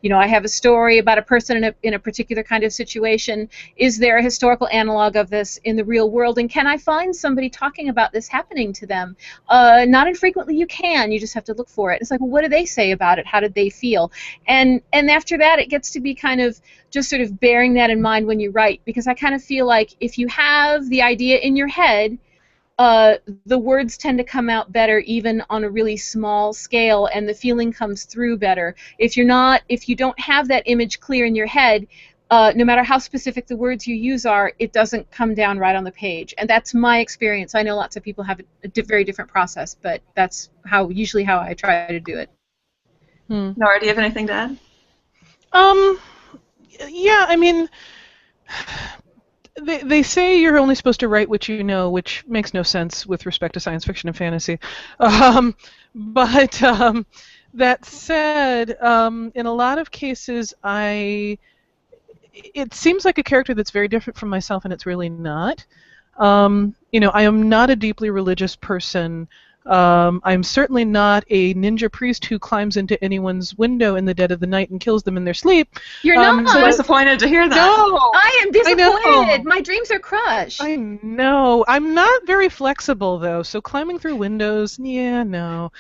you know, I have a story about a person in a particular kind of situation. Is there a historical analog of this in the real world, and can I find somebody talking about this happening to them? Not infrequently you can. You just have to look for it. It's like, well, what do they say about it? How did they feel? And after that, it gets to be kind of just sort of bearing that in mind when you write, because I kind of feel like if you have the idea in your head, the words tend to come out better even on a really small scale, and the feeling comes through better. If you don't have that image clear in your head, no matter how specific the words you use are, it doesn't come down right on the page. And that's my experience. I know lots of people have a very different process, but that's usually how I try to do it. Nora, do you have anything to add? Yeah, I mean, they say you're only supposed to write what you know, which makes no sense with respect to science fiction and fantasy. But that said, in a lot of cases, it seems like a character that's very different from myself, and it's really not. You know, I am not a deeply religious person. I'm certainly not a ninja priest who climbs into anyone's window in the dead of the night and kills them in their sleep. You're not. I'm disappointed to hear that. No, I am disappointed. My dreams are crushed. I know. I'm not very flexible though, so climbing through windows, yeah, no.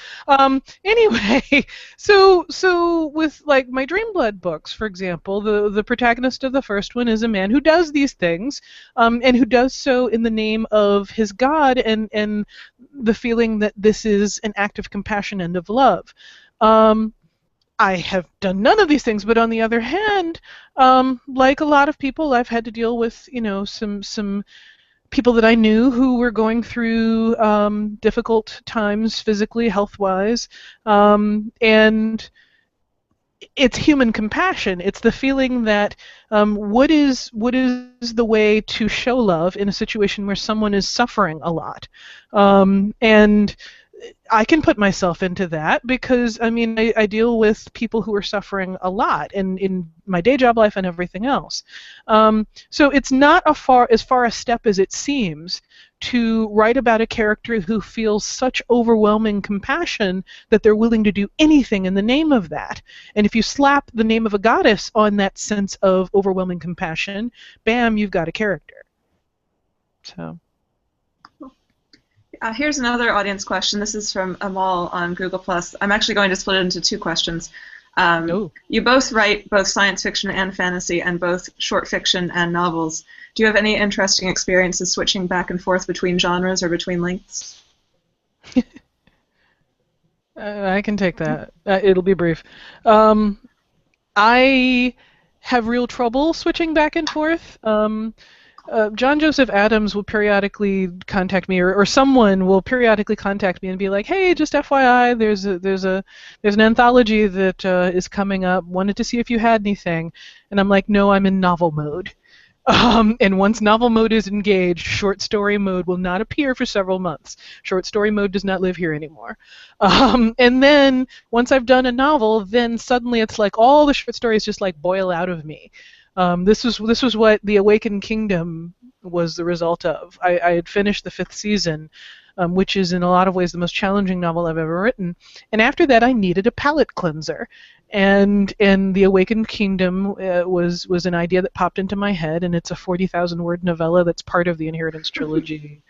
Anyway, so with like my Dreamblood books, for example, the protagonist of the first one is a man who does these things, and who does so in the name of his god and the feeling that this is an act of compassion and of love. I have done none of these things, but on the other hand, like a lot of people, I've had to deal with, you know, some people that I knew who were going through difficult times physically, health-wise, and it's human compassion. It's the feeling that what is the way to show love in a situation where someone is suffering a lot, and I can put myself into that because, I mean, I deal with people who are suffering a lot in my day job life and everything else. So it's not as far a step as it seems to write about a character who feels such overwhelming compassion that they're willing to do anything in the name of that. And if you slap the name of a goddess on that sense of overwhelming compassion, bam, you've got a character. So... Here's another audience question. This is from Amal on Google+. I'm actually going to split it into two questions. You both write both science fiction and fantasy, and both short fiction and novels. Do you have any interesting experiences switching back and forth between genres or between lengths? I can take that. It'll be brief. I have real trouble switching back and forth. John Joseph Adams will periodically contact me, or someone will periodically contact me and be like, "Hey, just FYI, there's an anthology that is coming up. Wanted to see if you had anything." And I'm like, "No, I'm in novel mode." And once novel mode is engaged, short story mode will not appear for several months. Short story mode does not live here anymore. And then once I've done a novel, then suddenly it's like all the short stories just like boil out of me. This was what The Awakened Kingdom was the result of. I had finished the 5th season, which is in a lot of ways the most challenging novel I've ever written. And after that, I needed a palate cleanser. And The Awakened Kingdom was an idea that popped into my head, and it's a 40,000-word novella that's part of the Inheritance Trilogy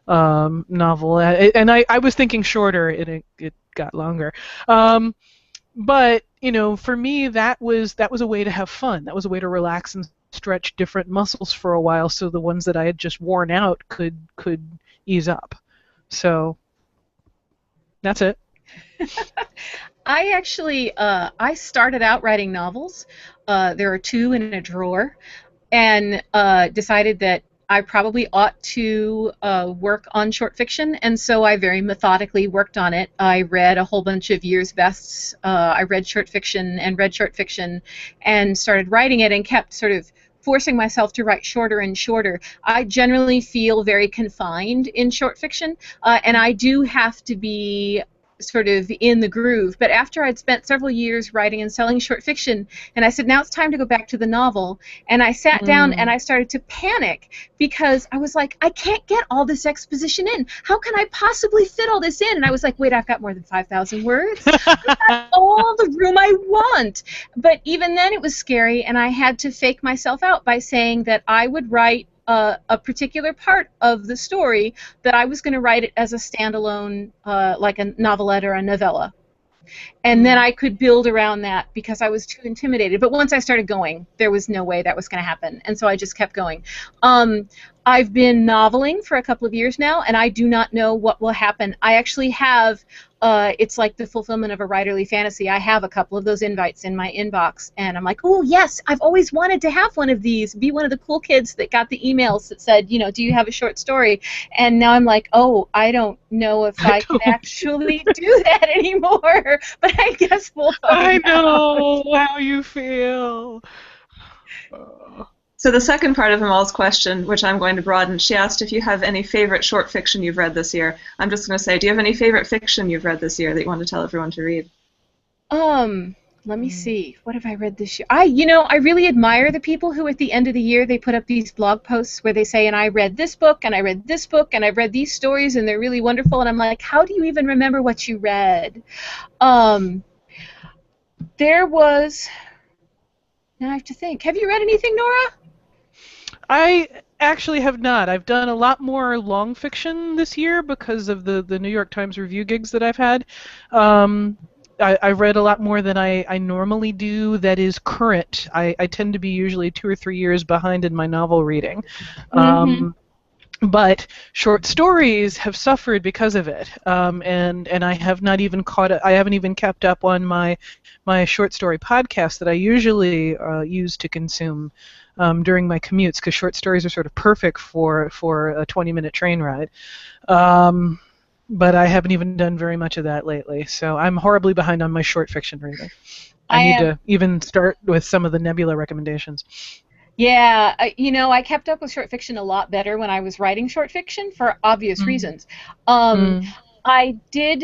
novel. And I was thinking shorter, and it got longer. But, you know, for me, that was a way to have fun. That was a way to relax and stretch different muscles for a while, so the ones that I had just worn out could ease up. So that's it. I actually I started out writing novels. There are 2 in a drawer, and decided that I probably ought to work on short fiction, and so I very methodically worked on it. I read a whole bunch of years' bests. I read short fiction and started writing it, and kept sort of forcing myself to write shorter and shorter. I generally feel very confined in short fiction, and I do have to be sort of in the groove. But after I'd spent several years writing and selling short fiction, and I said, now it's time to go back to the novel, and I sat down and I started to panic because I was like, I can't get all this exposition in. How can I possibly fit all this in? And I was like, wait, I've got more than 5,000 words. I've got all the room I want. But even then it was scary, and I had to fake myself out by saying that I would write a particular part of the story, that I was going to write it as a standalone, like a novelette or a novella. And then I could build around that because I was too intimidated. But once I started going, there was no way that was going to happen. And so I just kept going. I've been noveling for a couple of years now, and I do not know what will happen. I actually have, it's like the fulfillment of a writerly fantasy. I have a couple of those invites in my inbox, and I'm like, oh, yes, I've always wanted to have one of these, be one of the cool kids that got the emails that said, you know, do you have a short story? And now I'm like, oh, I don't know if I can actually do that anymore, but I guess we'll find I know how you feel. So the second part of Amal's question, which I'm going to broaden, she asked if you have any favorite short fiction you've read this year. I'm just going to say, do you have any favorite fiction you've read this year that you want to tell everyone to read? Let me see. What have I read this year? I really admire the people who at the end of the year they put up these blog posts where they say, and I read this book, and I read this book, and I read these stories, and they're really wonderful. And I'm like, how do you even remember what you read? There was... Now I have to think. Have you read anything, Nora? I actually have not. I've done a lot more long fiction this year because of the New York Times review gigs that I've had. I read a lot more than I normally do that is current. I tend to be usually 2 or 3 years behind in my novel reading. But short stories have suffered because of it, and I have not even I haven't even kept up on my short story podcast that I usually use to consume during my commutes, because short stories are sort of perfect for a 20-minute train ride. But I haven't even done very much of that lately, so I'm horribly behind on my short fiction reading. I need to even start with some of the Nebula recommendations. Yeah, I kept up with short fiction a lot better when I was writing short fiction for obvious reasons. I did,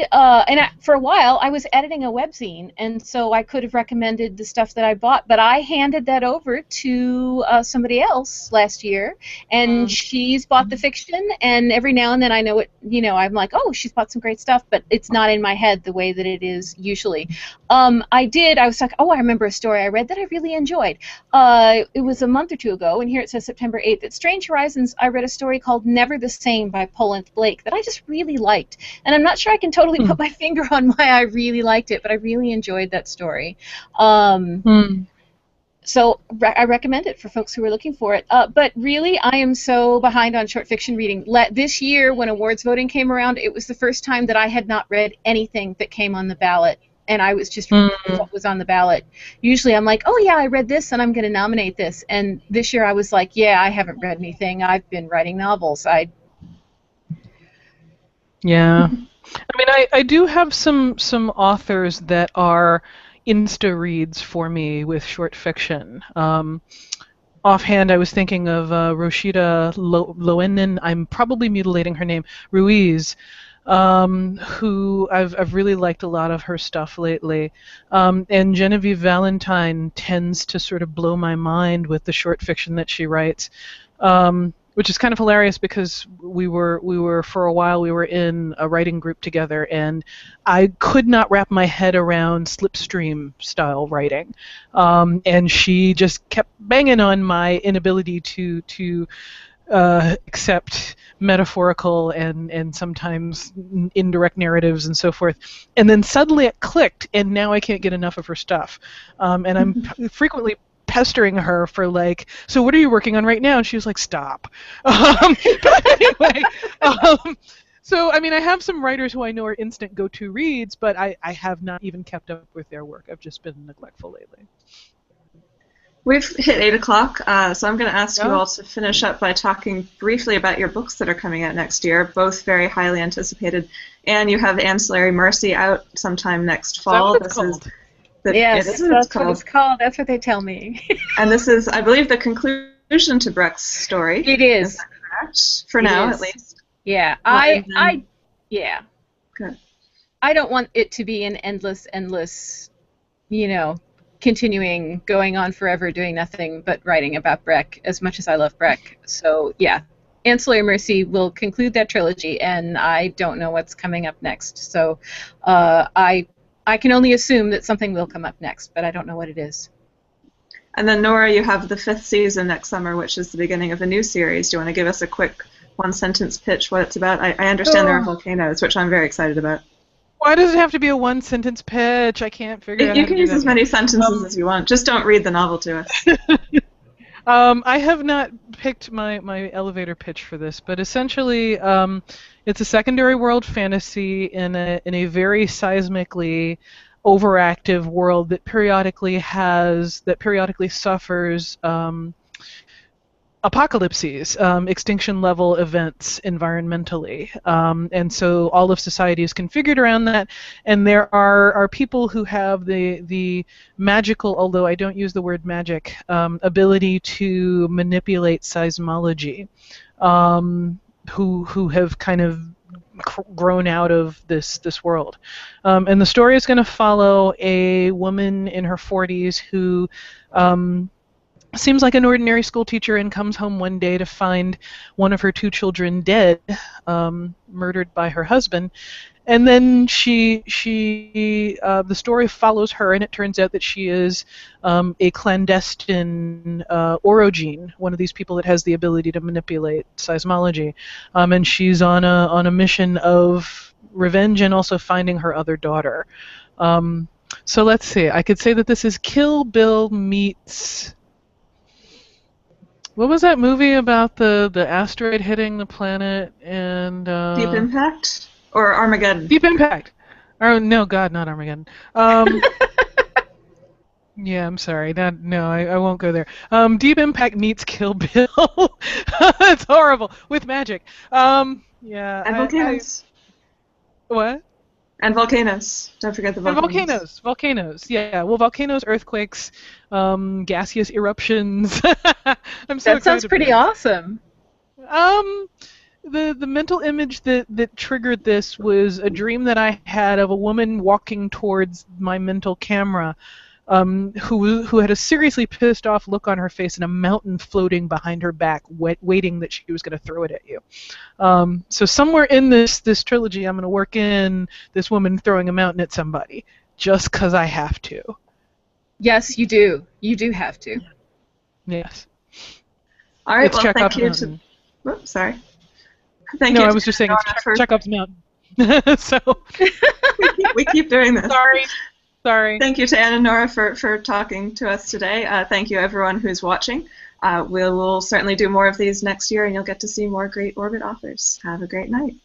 for a while, I was editing a webzine, and so I could have recommended the stuff that I bought, but I handed that over to somebody else last year, and she's bought the fiction, and every now and then I know it, I'm like, oh, she's bought some great stuff, but it's not in my head the way that it is usually. I was like, oh, I remember a story I read that I really enjoyed. It was a month or two ago, and here it says September 8th. At Strange Horizons, I read a story called Never the Same by Poland Blake that I just really liked. And I'm not sure I can totally put my finger on why I really liked it, but I really enjoyed that story. So I recommend it for folks who are looking for it. But really, I am so behind on short fiction reading. This year, when awards voting came around, it was the first time that I had not read anything that came on the ballot. And I was just reading what was on the ballot. Usually I'm like, oh, yeah, I read this, and I'm going to nominate this. And this year I was like, yeah, I haven't read anything. I've been writing novels. Yeah. I mean, I do have some authors that are insta-reads for me with short fiction. Offhand, I was thinking of Roshida Loenen, I'm probably mutilating her name, Ruiz, who I've really liked a lot of her stuff lately. And Genevieve Valentine tends to sort of blow my mind with the short fiction that she writes. Which is kind of hilarious because we were for a while we were in a writing group together, and I could not wrap my head around slipstream style writing, and she just kept banging on my inability to accept metaphorical and sometimes indirect narratives and so forth. And then suddenly it clicked, and now I can't get enough of her stuff, and I'm frequently pestering her for like, so what are you working on right now? And she was like, stop. But anyway, so I mean, I have some writers who I know are instant go-to reads, but I have not even kept up with their work. I've just been neglectful lately. We've hit 8 o'clock, so I'm going to ask you all to finish up by talking briefly about your books that are coming out next year, both very highly anticipated. And you have Ancillary Mercy out sometime next fall. Is that what it's called? Yes, that's what it's called. That's what they tell me. And this is, I believe, the conclusion to Brecht's story. It is. For now, at least. Yeah. Yeah. Good. I don't want it to be an endless, continuing, going on forever, doing nothing but writing about Breck, as much as I love Breck. So, yeah. Ancillary Mercy will conclude that trilogy, and I don't know what's coming up next. So I can only assume that something will come up next, but I don't know what it is. And then, Nora, you have the 5th season next summer, which is the beginning of a new series. Do you want to give us a quick one-sentence pitch what it's about? I understand there are volcanoes, which I'm very excited about. Why does it have to be a one-sentence pitch? I can't figure out You how can to do use that as many sentences as you want. Just don't read the novel to us. I have not picked my elevator pitch for this, but essentially it's a secondary world fantasy in a very seismically overactive world that periodically suffers apocalypses, extinction level events environmentally, and so all of society is configured around that. And there are people who have the magical, although I don't use the word magic, ability to manipulate seismology, who have kind of grown out of this world. And the story is going to follow a woman in her 40s who seems like an ordinary school teacher and comes home one day to find one of her 2 children dead, murdered by her husband. And then the story follows her, and it turns out that she is a clandestine orogene, one of these people that has the ability to manipulate seismology, and she's on a mission of revenge and also finding her other daughter. So let's see. I could say that this is Kill Bill meets. What was that movie about the asteroid hitting the planet and Deep Impact or Armageddon? Deep Impact. Oh no, God, not Armageddon. Yeah, I'm sorry. I won't go there. Deep Impact meets Kill Bill. It's horrible with magic. Yeah. And volcanoes. What? And volcanoes. Don't forget the volcanoes. And volcanoes. Yeah. Well, volcanoes, earthquakes, gaseous eruptions. I'm so That sounds pretty awesome. The mental image that triggered this was a dream that I had of a woman walking towards my mental camera, who had a seriously pissed off look on her face and a mountain floating behind her back, waiting that she was going to throw it at you. So somewhere in this trilogy, I'm going to work in this woman throwing a mountain at somebody, just because I have to. Yes, you do. You do have to. Yes. All right. It's well, Chekhov's thank you. mountain. Whoops, sorry. Thank you. No, I was just saying it's Chekhov's mountain. So we keep doing this. Sorry. Thank you to Ann and Nora for talking to us today. Thank you, everyone who's watching. We will certainly do more of these next year, and you'll get to see more great Orbit authors. Have a great night.